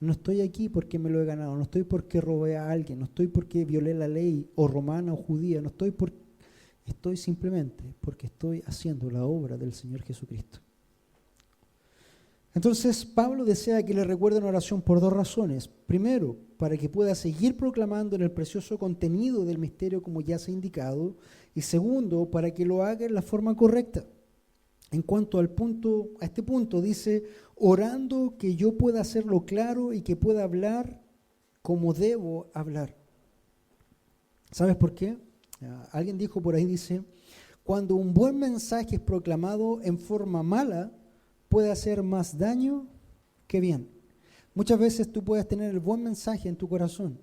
No estoy aquí porque me lo he ganado, no estoy porque robé a alguien, no estoy porque violé la ley o romana o judía, no estoy Estoy simplemente porque estoy haciendo la obra del Señor Jesucristo. Entonces, Pablo desea que le recuerden oración por dos razones. Primero, para que pueda seguir proclamando en el precioso contenido del misterio como ya se ha indicado. Y segundo, para que lo haga en la forma correcta. En cuanto a este punto, dice, orando que yo pueda hacerlo claro y que pueda hablar como debo hablar. ¿Sabes por qué? Alguien dijo por ahí, dice, cuando un buen mensaje es proclamado en forma mala, puede hacer más daño que bien. Muchas veces tú puedes tener el buen mensaje en tu corazón,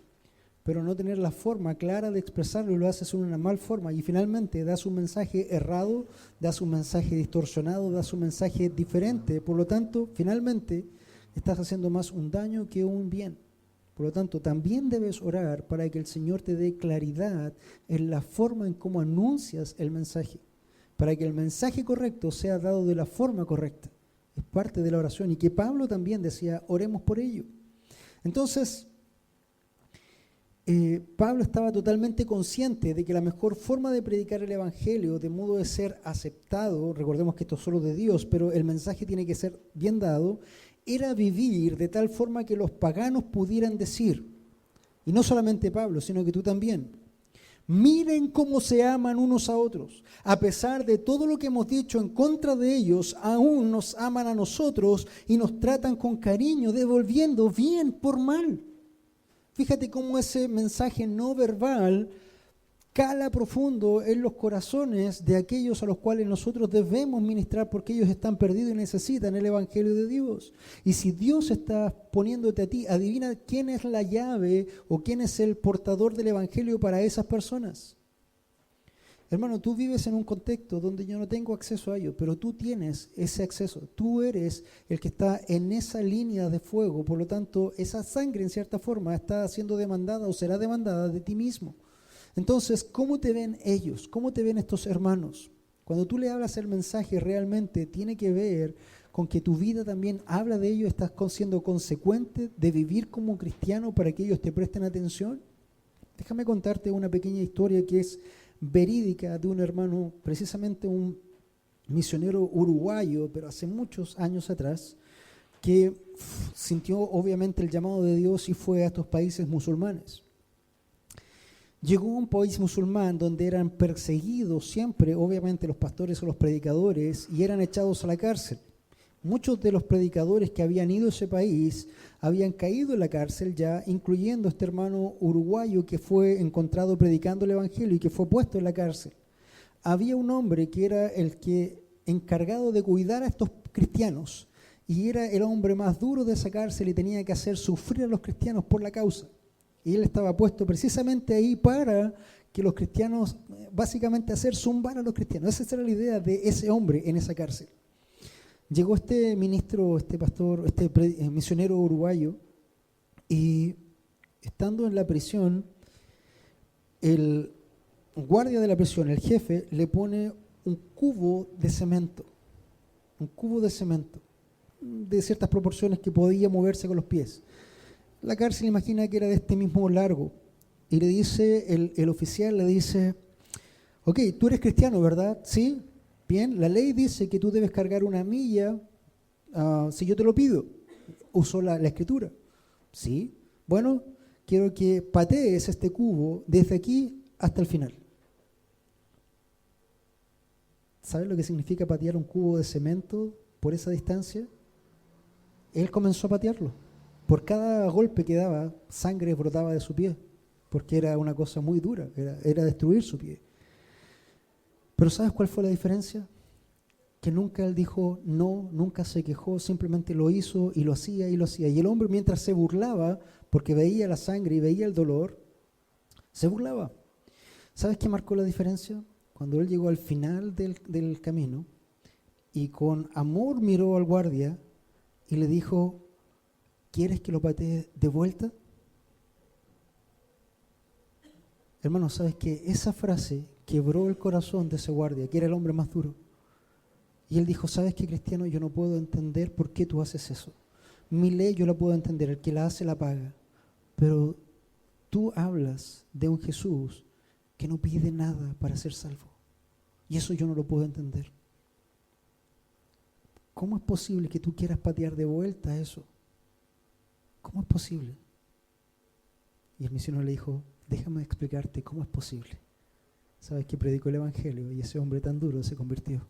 pero no tener la forma clara de expresarlo y lo haces en una mal forma y finalmente das un mensaje errado, das un mensaje distorsionado, das un mensaje diferente. Por lo tanto, finalmente estás haciendo más un daño que un bien. Por lo tanto, también debes orar para que el Señor te dé claridad en la forma en cómo anuncias el mensaje, para que el mensaje correcto sea dado de la forma correcta. Es parte de la oración y que Pablo también decía, oremos por ello. Entonces, Pablo estaba totalmente consciente de que la mejor forma de predicar el Evangelio, de modo de ser aceptado, recordemos que esto es solo de Dios, pero el mensaje tiene que ser bien dado, era vivir de tal forma que los paganos pudieran decir, y no solamente Pablo, sino que tú también, miren cómo se aman unos a otros. A pesar de todo lo que hemos dicho en contra de ellos, aún nos aman a nosotros y nos tratan con cariño, devolviendo bien por mal. Fíjate cómo ese mensaje no verbal cala profundo en los corazones de aquellos a los cuales nosotros debemos ministrar porque ellos están perdidos y necesitan el Evangelio de Dios. Y si Dios está poniéndote a ti, adivina quién es la llave o quién es el portador del Evangelio para esas personas. Hermano, tú vives en un contexto donde yo no tengo acceso a ello, pero tú tienes ese acceso. Tú eres el que está en esa línea de fuego, por lo tanto, esa sangre en cierta forma está siendo demandada o será demandada de ti mismo. Entonces, ¿cómo te ven ellos? ¿Cómo te ven estos hermanos? Cuando tú le hablas el mensaje, realmente tiene que ver con que tu vida también habla de ello, estás siendo consecuente de vivir como cristiano para que ellos te presten atención. Déjame contarte una pequeña historia que es verídica de un hermano, precisamente un misionero uruguayo, pero hace muchos años atrás, que sintió obviamente el llamado de Dios y fue a estos países musulmanes. Llegó a un país musulmán donde eran perseguidos siempre, obviamente, los pastores o los predicadores y eran echados a la cárcel. Muchos de los predicadores que habían ido a ese país habían caído en la cárcel ya, incluyendo este hermano uruguayo que fue encontrado predicando el Evangelio y que fue puesto en la cárcel. Había un hombre que era el que encargado de cuidar a estos cristianos y era el hombre más duro de esa cárcel y tenía que hacer sufrir a los cristianos por la causa. Y él estaba puesto precisamente ahí para que los cristianos, básicamente hacer zumbar a los cristianos. Esa era la idea de ese hombre en esa cárcel. Llegó este ministro, este pastor, misionero uruguayo, y estando en la prisión, el guardia de la prisión, el jefe, le pone un cubo de cemento de ciertas proporciones que podía moverse con los pies. La cárcel, imagina que era de este mismo largo, y le dice, el oficial le dice, ok, tú eres cristiano, ¿verdad? Sí. Bien, la ley dice que tú debes cargar una milla si yo te lo pido. Usó la escritura. Sí. Bueno, quiero que patees este cubo desde aquí hasta el final. ¿Sabes lo que significa patear un cubo de cemento por esa distancia? Él comenzó a patearlo. Por cada golpe que daba, sangre brotaba de su pie, porque era una cosa muy dura, era destruir su pie. Pero ¿sabes cuál fue la diferencia? Que nunca él dijo no, nunca se quejó, simplemente lo hizo y lo hacía y lo hacía. Y el hombre, mientras se burlaba, porque veía la sangre y veía el dolor, se burlaba. ¿Sabes qué marcó la diferencia? Cuando él llegó al final del camino y con amor miró al guardia y le dijo, ¿quieres que lo patee de vuelta? Hermano, ¿sabes qué? Esa frase quebró el corazón de ese guardia, que era el hombre más duro. Y él dijo, ¿sabes qué, cristiano? Yo no puedo entender por qué tú haces eso. Mi ley yo la puedo entender, el que la hace la paga. Pero tú hablas de un Jesús que no pide nada para ser salvo. Y eso yo no lo puedo entender. ¿Cómo es posible que tú quieras patear de vuelta eso? ¿Cómo es posible? Y el misionero le dijo, déjame explicarte cómo es posible. ¿Sabes que predicó el evangelio y ese hombre tan duro se convirtió?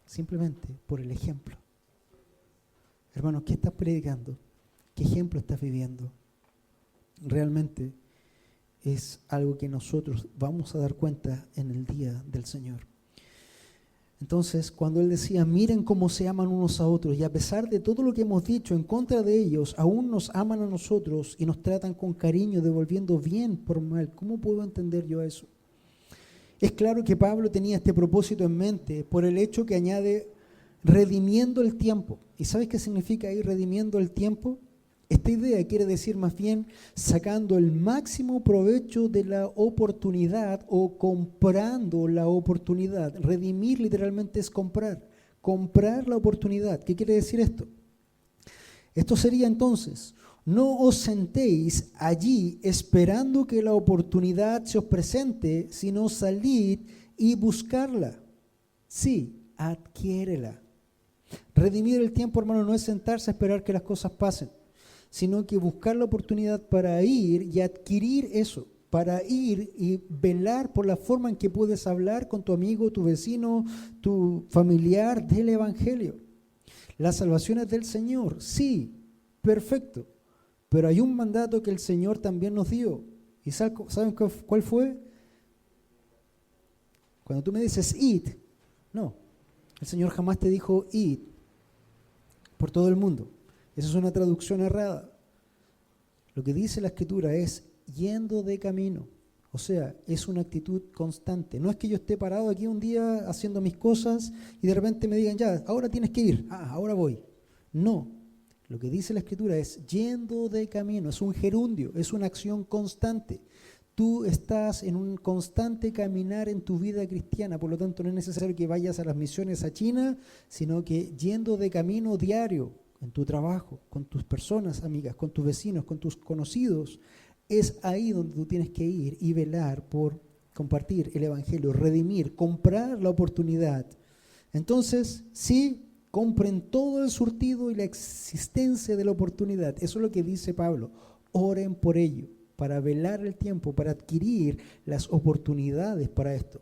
Simplemente por el ejemplo. Hermano, ¿qué estás predicando? ¿Qué ejemplo estás viviendo? Realmente es algo que nosotros vamos a dar cuenta en el día del Señor. Entonces, cuando él decía, miren cómo se aman unos a otros, y a pesar de todo lo que hemos dicho en contra de ellos, aún nos aman a nosotros y nos tratan con cariño, devolviendo bien por mal. ¿Cómo puedo entender yo eso? Es claro que Pablo tenía este propósito en mente por el hecho que añade redimiendo el tiempo. ¿Y sabes qué significa ahí redimiendo el tiempo? Esta idea quiere decir más bien sacando el máximo provecho de la oportunidad o comprando la oportunidad. Redimir literalmente es comprar la oportunidad. ¿Qué quiere decir esto? Esto sería entonces, no os sentéis allí esperando que la oportunidad se os presente, sino salid y buscarla. Sí, adquiérela. Redimir el tiempo, hermano, no es sentarse a esperar que las cosas pasen, sino que buscar la oportunidad para ir y adquirir eso, para ir y velar por la forma en que puedes hablar con tu amigo, tu vecino, tu familiar del Evangelio. La salvación es del Señor, sí, perfecto, pero hay un mandato que el Señor también nos dio. ¿Y saben cuál fue? Cuando tú me dices id, no, el Señor jamás te dijo id por todo el mundo. Esa es una traducción errada. Lo que dice la Escritura es yendo de camino. O sea, es una actitud constante. No es que yo esté parado aquí un día haciendo mis cosas y de repente me digan, ya, ahora tienes que ir. Ahora voy. No. Lo que dice la Escritura es yendo de camino. Es un gerundio, es una acción constante. Tú estás en un constante caminar en tu vida cristiana. Por lo tanto, no es necesario que vayas a las misiones a China, sino que yendo de camino diario, en tu trabajo, con tus personas amigas, con tus vecinos, con tus conocidos, es ahí donde tú tienes que ir y velar por compartir el Evangelio, redimir, comprar la oportunidad. Entonces, sí, compren todo el surtido y la existencia de la oportunidad. Eso es lo que dice Pablo. Oren por ello, para velar el tiempo, para adquirir las oportunidades para esto.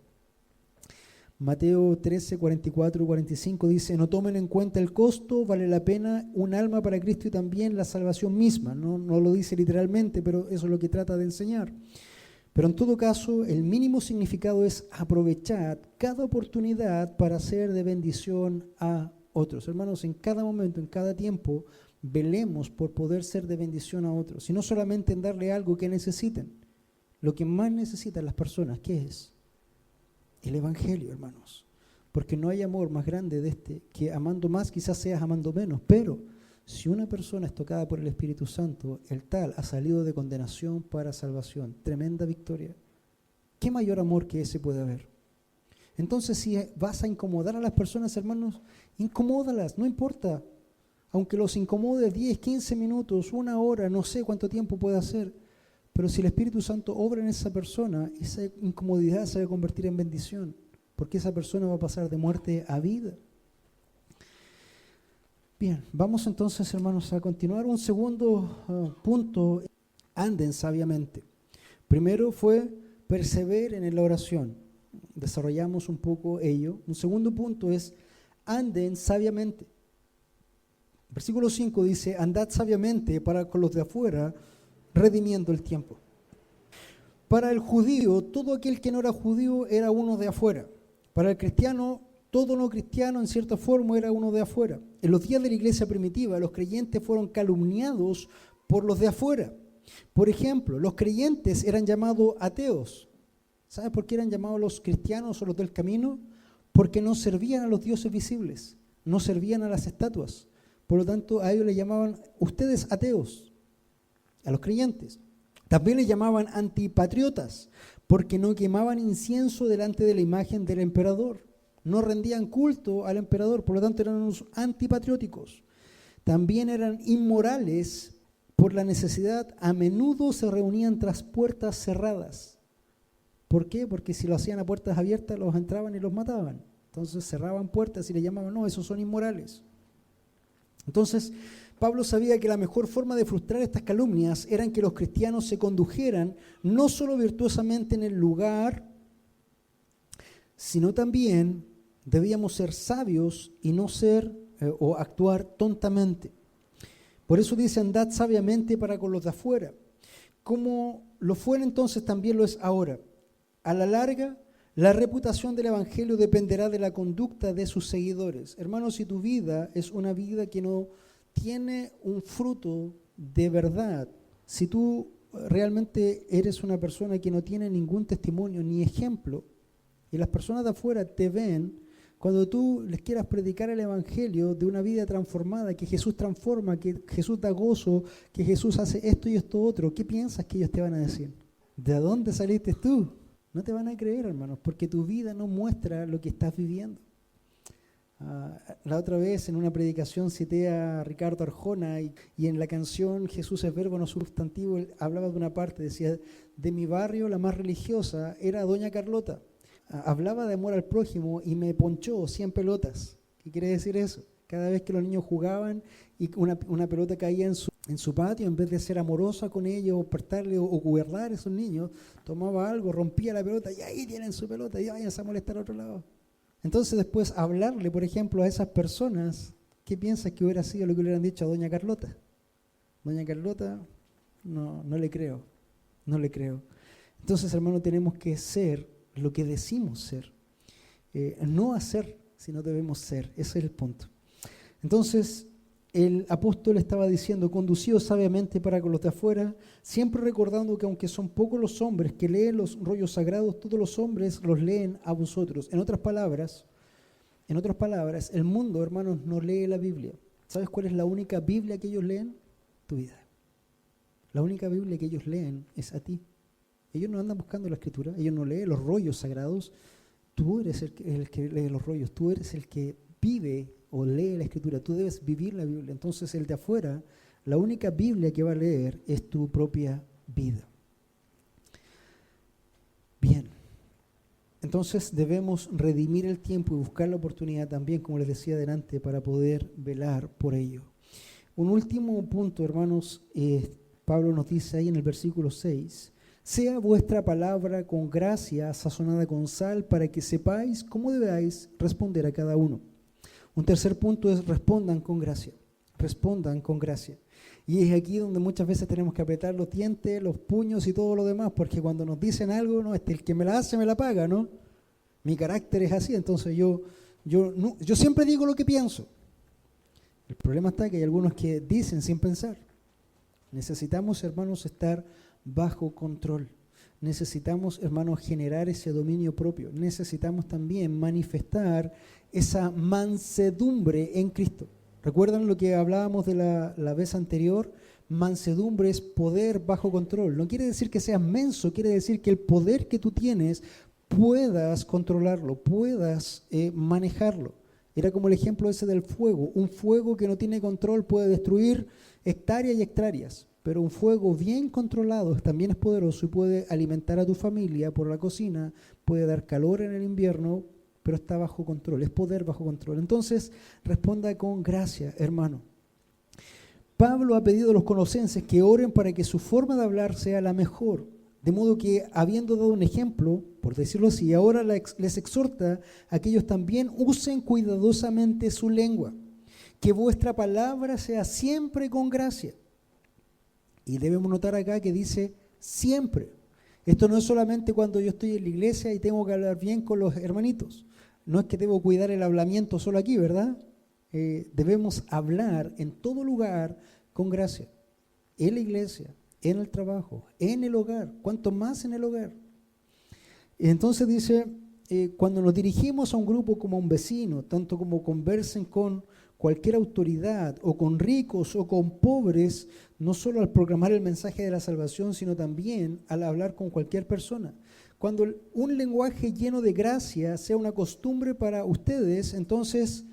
Mateo 13, 44 y 45 dice, no tomen en cuenta el costo, vale la pena un alma para Cristo y también la salvación misma. No lo dice literalmente, pero eso es lo que trata de enseñar. Pero en todo caso, el mínimo significado es aprovechar cada oportunidad para ser de bendición a otros. Hermanos, en cada momento, en cada tiempo, velemos por poder ser de bendición a otros. Y no solamente en darle algo que necesiten. Lo que más necesitan las personas, ¿qué es? El Evangelio, hermanos, porque no hay amor más grande de este que amando más quizás seas amando menos, pero si una persona es tocada por el Espíritu Santo, el tal ha salido de condenación para salvación. Tremenda victoria. ¿Qué mayor amor que ese puede haber? Entonces, si vas a incomodar a las personas, hermanos, incomódalas, no importa. Aunque los incomode 10, 15 minutos, una hora, no sé cuánto tiempo puede hacer. Pero si el Espíritu Santo obra en esa persona, esa incomodidad se va a convertir en bendición, porque esa persona va a pasar de muerte a vida. Bien, vamos entonces, hermanos, a continuar. Un segundo punto, anden sabiamente. Primero fue perseveren en la oración. Desarrollamos un poco ello. Un segundo punto es anden sabiamente. Versículo 5 dice, andad sabiamente para con los de afuera, redimiendo el tiempo. Para el judío, todo aquel que no era judío era uno de afuera. Para el cristiano, todo no cristiano en cierta forma era uno de afuera. En los días de la iglesia primitiva, los creyentes fueron calumniados por los de afuera. Por ejemplo, los creyentes eran llamados ateos. ¿Sabes por qué eran llamados los cristianos o los del camino? Porque no servían a los dioses visibles, no servían a las estatuas. Por lo tanto, a ellos les llamaban ustedes ateos, a los creyentes. También les llamaban antipatriotas, porque no quemaban incienso delante de la imagen del emperador. No rendían culto al emperador, por lo tanto eran unos antipatrióticos. También eran inmorales por la necesidad, a menudo se reunían tras puertas cerradas. ¿Por qué? Porque si lo hacían a puertas abiertas, los entraban y los mataban. Entonces cerraban puertas y le llamaban, no, esos son inmorales. Entonces, Pablo sabía que la mejor forma de frustrar estas calumnias era en que los cristianos se condujeran no solo virtuosamente en el lugar, sino también debíamos ser sabios y no ser o actuar tontamente. Por eso dice, andad sabiamente para con los de afuera. Como lo fue entonces, también lo es ahora. A la larga, la reputación del Evangelio dependerá de la conducta de sus seguidores. Hermanos, si tu vida es una vida que no tiene un fruto de verdad, si tú realmente eres una persona que no tiene ningún testimonio ni ejemplo, y las personas de afuera te ven, cuando tú les quieras predicar el Evangelio de una vida transformada, que Jesús transforma, que Jesús da gozo, que Jesús hace esto y esto otro, ¿qué piensas que ellos te van a decir? ¿De dónde saliste tú? No te van a creer, hermanos, porque tu vida no muestra lo que estás viviendo. La otra vez en una predicación cité a Ricardo Arjona y en la canción Jesús es verbo no sustantivo, él hablaba de una parte, decía, de mi barrio la más religiosa era Doña Carlota. Hablaba de amor al prójimo y me ponchó 100 pelotas. ¿Qué quiere decir eso? Cada vez que los niños jugaban y una pelota caía en su patio, en vez de ser amorosa con ellos, prestarle o guardar a esos niños, tomaba algo, rompía la pelota y ahí tienen su pelota y vayan a molestar a otro lado. Entonces después hablarle, por ejemplo, a esas personas, ¿qué piensas que hubiera sido lo que le hubieran dicho a Doña Carlota? Doña Carlota, no le creo, no le creo. Entonces, hermano, tenemos que ser lo que decimos ser. No hacer, sino debemos ser. Ese es el punto. Entonces, el apóstol estaba diciendo, conducidos sabiamente para con los de afuera, siempre recordando que aunque son pocos los hombres que leen los rollos sagrados, todos los hombres los leen a vosotros. En otras palabras, el mundo, hermanos, no lee la Biblia. ¿Sabes cuál es la única Biblia que ellos leen? Tu vida. La única Biblia que ellos leen es a ti. Ellos no andan buscando la Escritura, ellos no leen los rollos sagrados. Tú eres el que lee los rollos, tú eres el que vive o lee la Escritura, tú debes vivir la Biblia. Entonces el de afuera, la única Biblia que va a leer es tu propia vida. Bien, entonces debemos redimir el tiempo y buscar la oportunidad también, como les decía adelante, para poder velar por ello. Un último punto, hermanos, Pablo nos dice ahí en el versículo 6, sea vuestra palabra con gracia, sazonada con sal, para que sepáis cómo debáis responder a cada uno. Un tercer punto es respondan con gracia. Respondan con gracia. Y es aquí donde muchas veces tenemos que apretar los dientes, los puños y todo lo demás, porque cuando nos dicen algo, no, el que me la hace me la paga, ¿no? Mi carácter es así, entonces yo siempre digo lo que pienso. El problema está que hay algunos que dicen sin pensar. Necesitamos, hermanos, estar bajo control. Necesitamos, hermanos, generar ese dominio propio. Necesitamos también manifestar esa mansedumbre en Cristo. ¿Recuerdan lo que hablábamos de la vez anterior? Mansedumbre es poder bajo control. No quiere decir que seas menso, quiere decir que el poder que tú tienes puedas controlarlo, puedas manejarlo. Era como el ejemplo ese del fuego. Un fuego que no tiene control puede destruir hectáreas y hectáreas. Pero un fuego bien controlado también es poderoso y puede alimentar a tu familia por la cocina, puede dar calor en el invierno, pero está bajo control, es poder bajo control. Entonces, responda con gracia, hermano. Pablo ha pedido a los colosenses que oren para que su forma de hablar sea la mejor, de modo que, habiendo dado un ejemplo, por decirlo así, ahora les exhorta a que ellos también usen cuidadosamente su lengua, que vuestra palabra sea siempre con gracia. Y debemos notar acá que dice siempre. Esto no es solamente cuando yo estoy en la iglesia y tengo que hablar bien con los hermanitos. No es que debo cuidar el hablamiento solo aquí, ¿verdad? Debemos hablar en todo lugar con gracia. En la iglesia, en el trabajo, en el hogar. Cuanto más en el hogar. Entonces dice, cuando nos dirigimos a un grupo como a un vecino, tanto como conversen con cualquier autoridad o con ricos o con pobres, no solo al proclamar el mensaje de la salvación, sino también al hablar con cualquier persona. Cuando un lenguaje lleno de gracia sea una costumbre para ustedes, entonces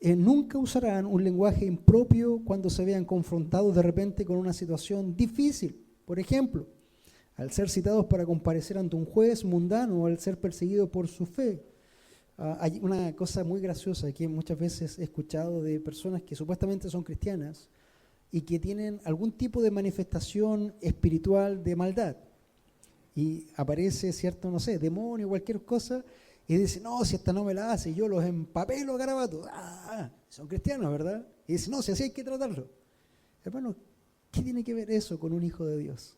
nunca usarán un lenguaje impropio cuando se vean confrontados de repente con una situación difícil. Por ejemplo, al ser citados para comparecer ante un juez mundano o al ser perseguidos por su fe. Hay una cosa muy graciosa que muchas veces he escuchado de personas que supuestamente son cristianas y que tienen algún tipo de manifestación espiritual de maldad. Y aparece cierto, no sé, demonio, cualquier cosa, y dicen, no, si esta no me la hace, yo los empapelo, garabatos. Son cristianos, ¿verdad? Y dicen, no, si así hay que tratarlo. Hermano, ¿qué tiene que ver eso con un hijo de Dios?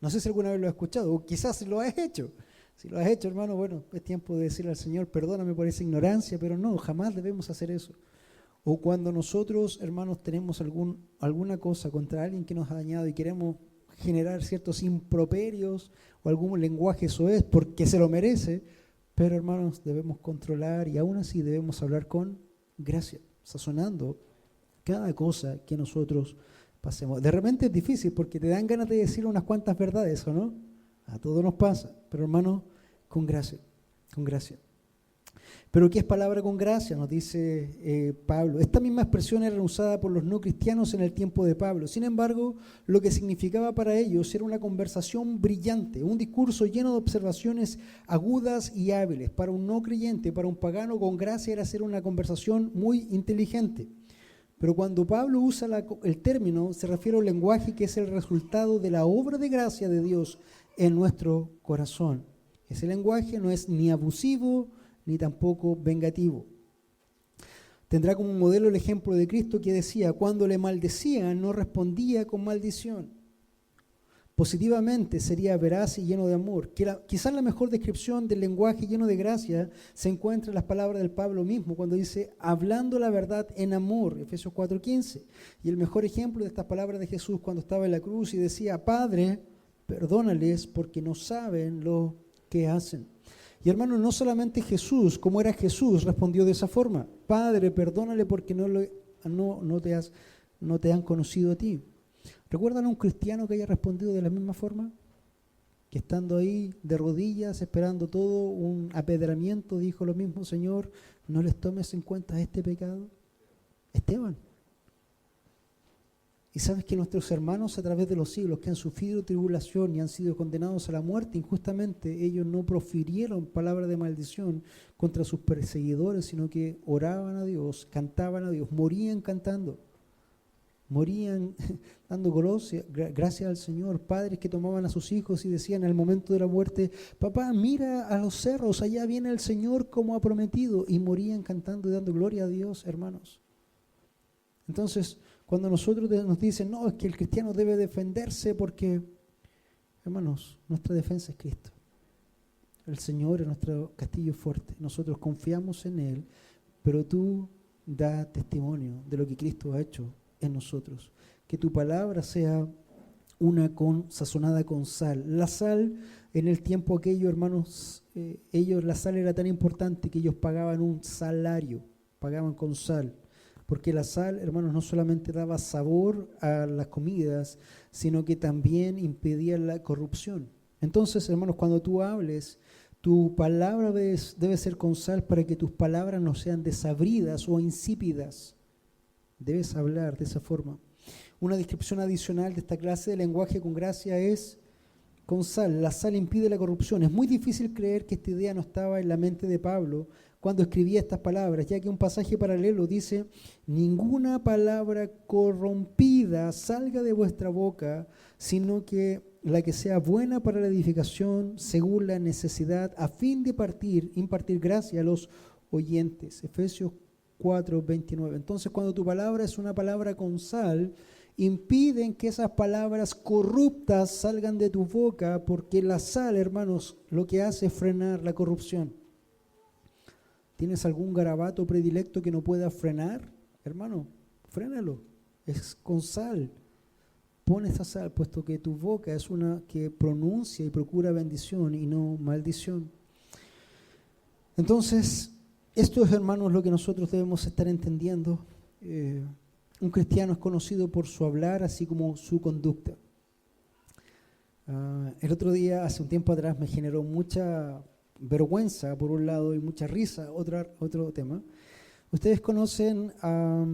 No sé si alguna vez lo has escuchado, o quizás lo has hecho. Si lo has hecho, hermano, bueno, es tiempo de decirle al Señor, perdóname por esa ignorancia, pero no, jamás debemos hacer eso. O cuando nosotros, hermanos, tenemos alguna cosa contra alguien que nos ha dañado y queremos generar ciertos improperios o algún lenguaje soez porque se lo merece, pero hermanos, debemos controlar y aún así debemos hablar con gracia, sazonando cada cosa que nosotros pasemos. De repente es difícil porque te dan ganas de decir unas cuantas verdades, ¿o no? A todos nos pasa, pero hermano, con gracia, con gracia. Pero ¿qué es palabra con gracia? Nos dice Pablo. Esta misma expresión era usada por los no cristianos en el tiempo de Pablo. Sin embargo, lo que significaba para ellos era una conversación brillante, un discurso lleno de observaciones agudas y hábiles. Para un no creyente, para un pagano, con gracia era hacer una conversación muy inteligente. Pero cuando Pablo usa el término, se refiere a un lenguaje que es el resultado de la obra de gracia de Dios en nuestro corazón. Ese lenguaje no es ni abusivo, ni tampoco vengativo. Tendrá como modelo el ejemplo de Cristo que decía, cuando le maldecían no respondía con maldición. Positivamente sería veraz y lleno de amor. Quizás la mejor descripción del lenguaje lleno de gracia se encuentra en las palabras del Pablo mismo, cuando dice, hablando la verdad en amor, Efesios 4:15. Y el mejor ejemplo de estas palabras de Jesús cuando estaba en la cruz y decía, Padre, perdónales porque no saben lo que hacen. Y hermano, no solamente Jesús, como era Jesús, respondió de esa forma. Padre, perdónale porque no te han conocido a ti. ¿Recuerdan a un cristiano que haya respondido de la misma forma? Que estando ahí de rodillas, esperando todo un apedramiento, dijo lo mismo, Señor, no les tomes en cuenta este pecado. Esteban. Y sabes que nuestros hermanos a través de los siglos que han sufrido tribulación y han sido condenados a la muerte injustamente, ellos no profirieron palabras de maldición contra sus perseguidores, sino que oraban a Dios, cantaban a Dios, morían cantando, morían dando gracias al Señor. Padres que tomaban a sus hijos y decían al momento de la muerte, papá, mira a los cerros, allá viene el Señor como ha prometido, y morían cantando y dando gloria a Dios, hermanos. Entonces, cuando nosotros nos dicen, no, es que el cristiano debe defenderse porque, hermanos, nuestra defensa es Cristo. El Señor es nuestro castillo fuerte. Nosotros confiamos en Él, pero tú da testimonio de lo que Cristo ha hecho en nosotros. Que tu palabra sea una sazonada con sal. La sal, en el tiempo aquello, hermanos, la sal era tan importante que ellos pagaban un salario, pagaban con sal. Porque la sal, hermanos, no solamente daba sabor a las comidas, sino que también impedía la corrupción. Entonces, hermanos, cuando tú hables, tu palabra debe ser con sal para que tus palabras no sean desabridas o insípidas. Debes hablar de esa forma. Una descripción adicional de esta clase de lenguaje con gracia es con sal. La sal impide la corrupción. Es muy difícil creer que esta idea no estaba en la mente de Pablo cuando escribía estas palabras, ya que un pasaje paralelo dice, ninguna palabra corrompida salga de vuestra boca, sino que la que sea buena para la edificación, según la necesidad, a fin de impartir gracia a los oyentes. Efesios 4:29. Entonces, cuando tu palabra es una palabra con sal, impiden que esas palabras corruptas salgan de tu boca, porque la sal, hermanos, lo que hace es frenar la corrupción. ¿Tienes algún garabato predilecto que no pueda frenar? Hermano, frénalo. Es con sal. Pon esa sal, puesto que tu boca es una que pronuncia y procura bendición y no maldición. Entonces, esto es, hermanos, lo que nosotros debemos estar entendiendo. Un cristiano es conocido por su hablar, así como su conducta. El otro día, hace un tiempo atrás, me generó mucha vergüenza, por un lado, y mucha risa, otro tema. Ustedes conocen a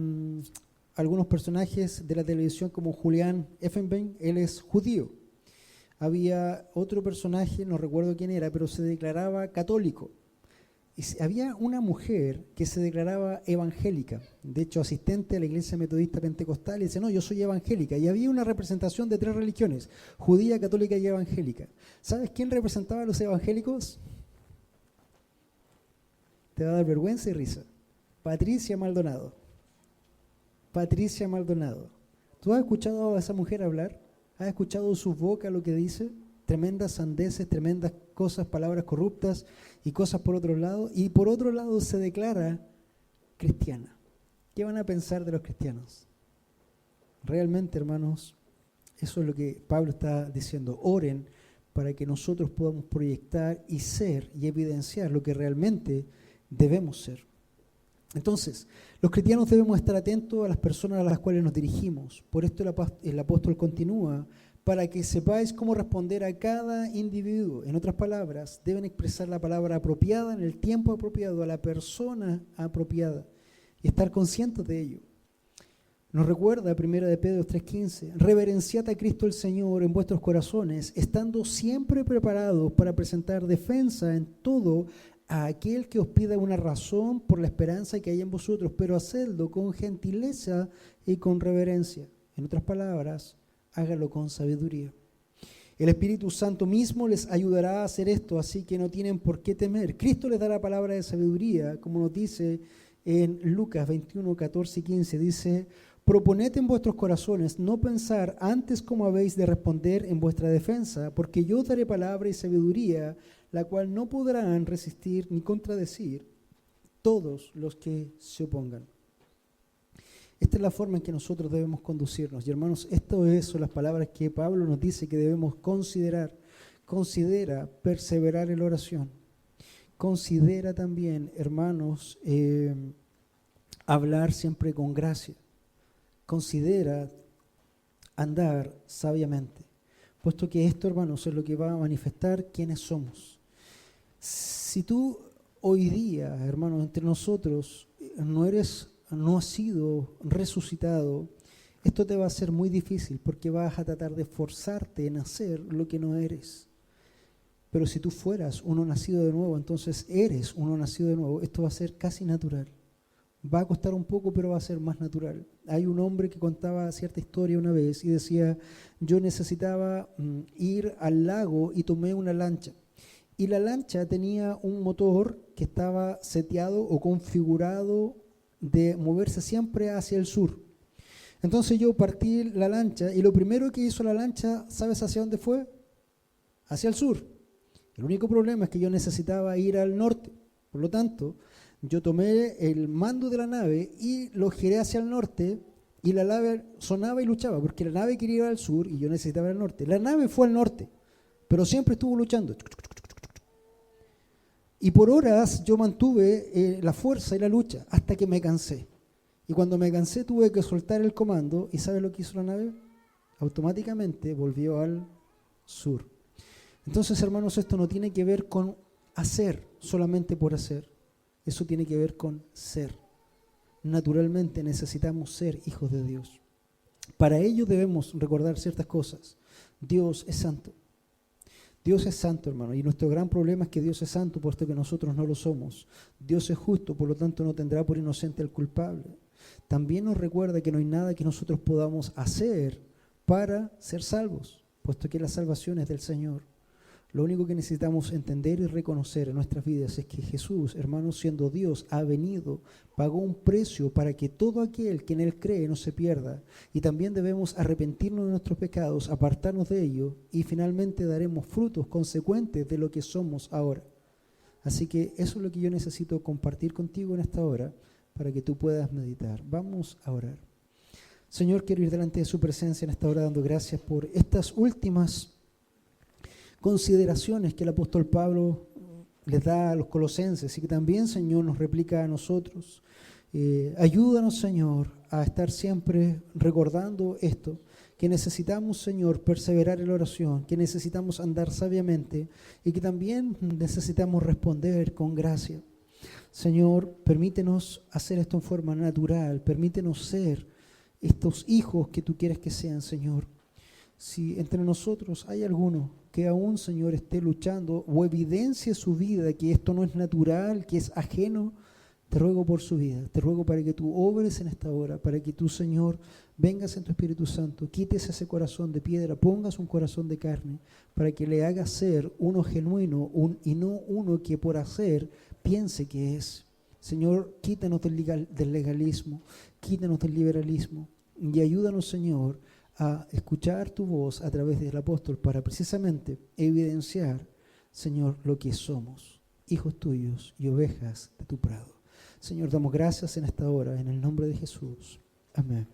algunos personajes de la televisión como Julián Effenbein. Él es judío. había otro personaje, no recuerdo quién era, pero se declaraba católico. Y había una mujer que se declaraba evangélica, de hecho asistente a la iglesia metodista pentecostal, y dice, no, yo soy evangélica. Y había una representación de 3 religiones, judía, católica y evangélica. ¿Sabes quién representaba a los evangélicos? Te va a dar vergüenza y risa. Patricia Maldonado. Patricia Maldonado. ¿Tú has escuchado a esa mujer hablar? ¿Has escuchado su boca lo que dice? Tremendas sandeces, tremendas cosas, palabras corruptas y cosas por otro lado. Y por otro lado se declara cristiana. ¿Qué van a pensar de los cristianos? Realmente, hermanos, eso es lo que Pablo está diciendo. Oren para que nosotros podamos proyectar y ser y evidenciar lo que realmente debemos ser. Entonces, los cristianos debemos estar atentos a las personas a las cuales nos dirigimos. Por esto el apóstol continúa, para que sepáis cómo responder a cada individuo. En otras palabras, deben expresar la palabra apropiada en el tiempo apropiado, a la persona apropiada, y estar conscientes de ello. Nos recuerda 1 de Pedro 3:15, reverenciad a Cristo el Señor en vuestros corazones, estando siempre preparados para presentar defensa en todo a aquel que os pida una razón por la esperanza que hay en vosotros, pero hacedlo con gentileza y con reverencia. En otras palabras, hágalo con sabiduría. El Espíritu Santo mismo les ayudará a hacer esto, así que no tienen por qué temer. Cristo les da la palabra de sabiduría, como nos dice en Lucas 21, 14 y 15. Dice, proponed en vuestros corazones no pensar antes cómo habéis de responder en vuestra defensa, porque yo daré palabra y sabiduría, la cual no podrán resistir ni contradecir todos los que se opongan. Esta es la forma en que nosotros debemos conducirnos. Y hermanos, son las palabras que Pablo nos dice que debemos considerar. Considera perseverar en la oración. Considera también, hermanos, hablar siempre con gracia. Considera andar sabiamente. Puesto que esto, hermanos, es lo que va a manifestar quiénes somos. Si tú hoy día, hermanos, entre nosotros no has sido resucitado, esto te va a ser muy difícil porque vas a tratar de forzarte en hacer lo que no eres. Pero si tú fueras uno nacido de nuevo, entonces eres uno nacido de nuevo, esto va a ser casi natural. Va a costar un poco, pero va a ser más natural. Hay un hombre que contaba cierta historia una vez y decía, yo necesitaba ir al lago y tomé una lancha. Y la lancha tenía un motor que estaba seteado o configurado de moverse siempre hacia el sur. Entonces yo partí la lancha y lo primero que hizo la lancha, ¿sabes hacia dónde fue? Hacia el sur. El único problema es que yo necesitaba ir al norte. Por lo tanto, yo tomé el mando de la nave y lo giré hacia el norte y la nave sonaba y luchaba porque la nave quería ir al sur y yo necesitaba ir al norte. La nave fue al norte, pero siempre estuvo luchando. Y por horas yo mantuve la fuerza y la lucha hasta que me cansé. Y cuando me cansé tuve que soltar el comando. ¿Y ¿sabes lo que hizo la nave? Automáticamente volvió al sur. Entonces, hermanos, esto no tiene que ver con hacer solamente por hacer. Eso tiene que ver con ser. Naturalmente necesitamos ser hijos de Dios. Para ello debemos recordar ciertas cosas. Dios es santo. Dios es santo, hermano, y nuestro gran problema es que Dios es santo, puesto que nosotros no lo somos. Dios es justo, por lo tanto no tendrá por inocente al culpable. También nos recuerda que no hay nada que nosotros podamos hacer para ser salvos, puesto que la salvación es del Señor. Lo único que necesitamos entender y reconocer en nuestras vidas es que Jesús, hermanos, siendo Dios, ha venido, pagó un precio para que todo aquel que en Él cree no se pierda. Y también debemos arrepentirnos de nuestros pecados, apartarnos de ellos y finalmente daremos frutos consecuentes de lo que somos ahora. Así que eso es lo que yo necesito compartir contigo en esta hora para que tú puedas meditar. Vamos a orar. Señor, quiero ir delante de su presencia en esta hora dando gracias por estas últimas consideraciones que el apóstol Pablo les da a los colosenses y que también, Señor, nos replica a nosotros. Ayúdanos, Señor, a estar siempre recordando esto, que necesitamos, Señor, perseverar en la oración, que necesitamos andar sabiamente y que también necesitamos responder con gracia. Señor, permítenos hacer esto en forma natural, permítenos ser estos hijos que tú quieres que sean, Señor. Si entre nosotros hay alguno que aún, Señor, esté luchando o evidencie su vida que esto no es natural, que es ajeno, te ruego por su vida, te ruego para que tú obres en esta hora, para que tú, Señor, vengas en tu Espíritu Santo, quites ese corazón de piedra, pongas un corazón de carne, para que le hagas ser uno genuino y no uno que por hacer piense que es. Señor, quítanos del legalismo, quítanos del liberalismo y ayúdanos, Señor, a escuchar tu voz a través del apóstol para precisamente evidenciar, Señor, lo que somos, hijos tuyos y ovejas de tu prado. Señor, damos gracias en esta hora, en el nombre de Jesús. Amén.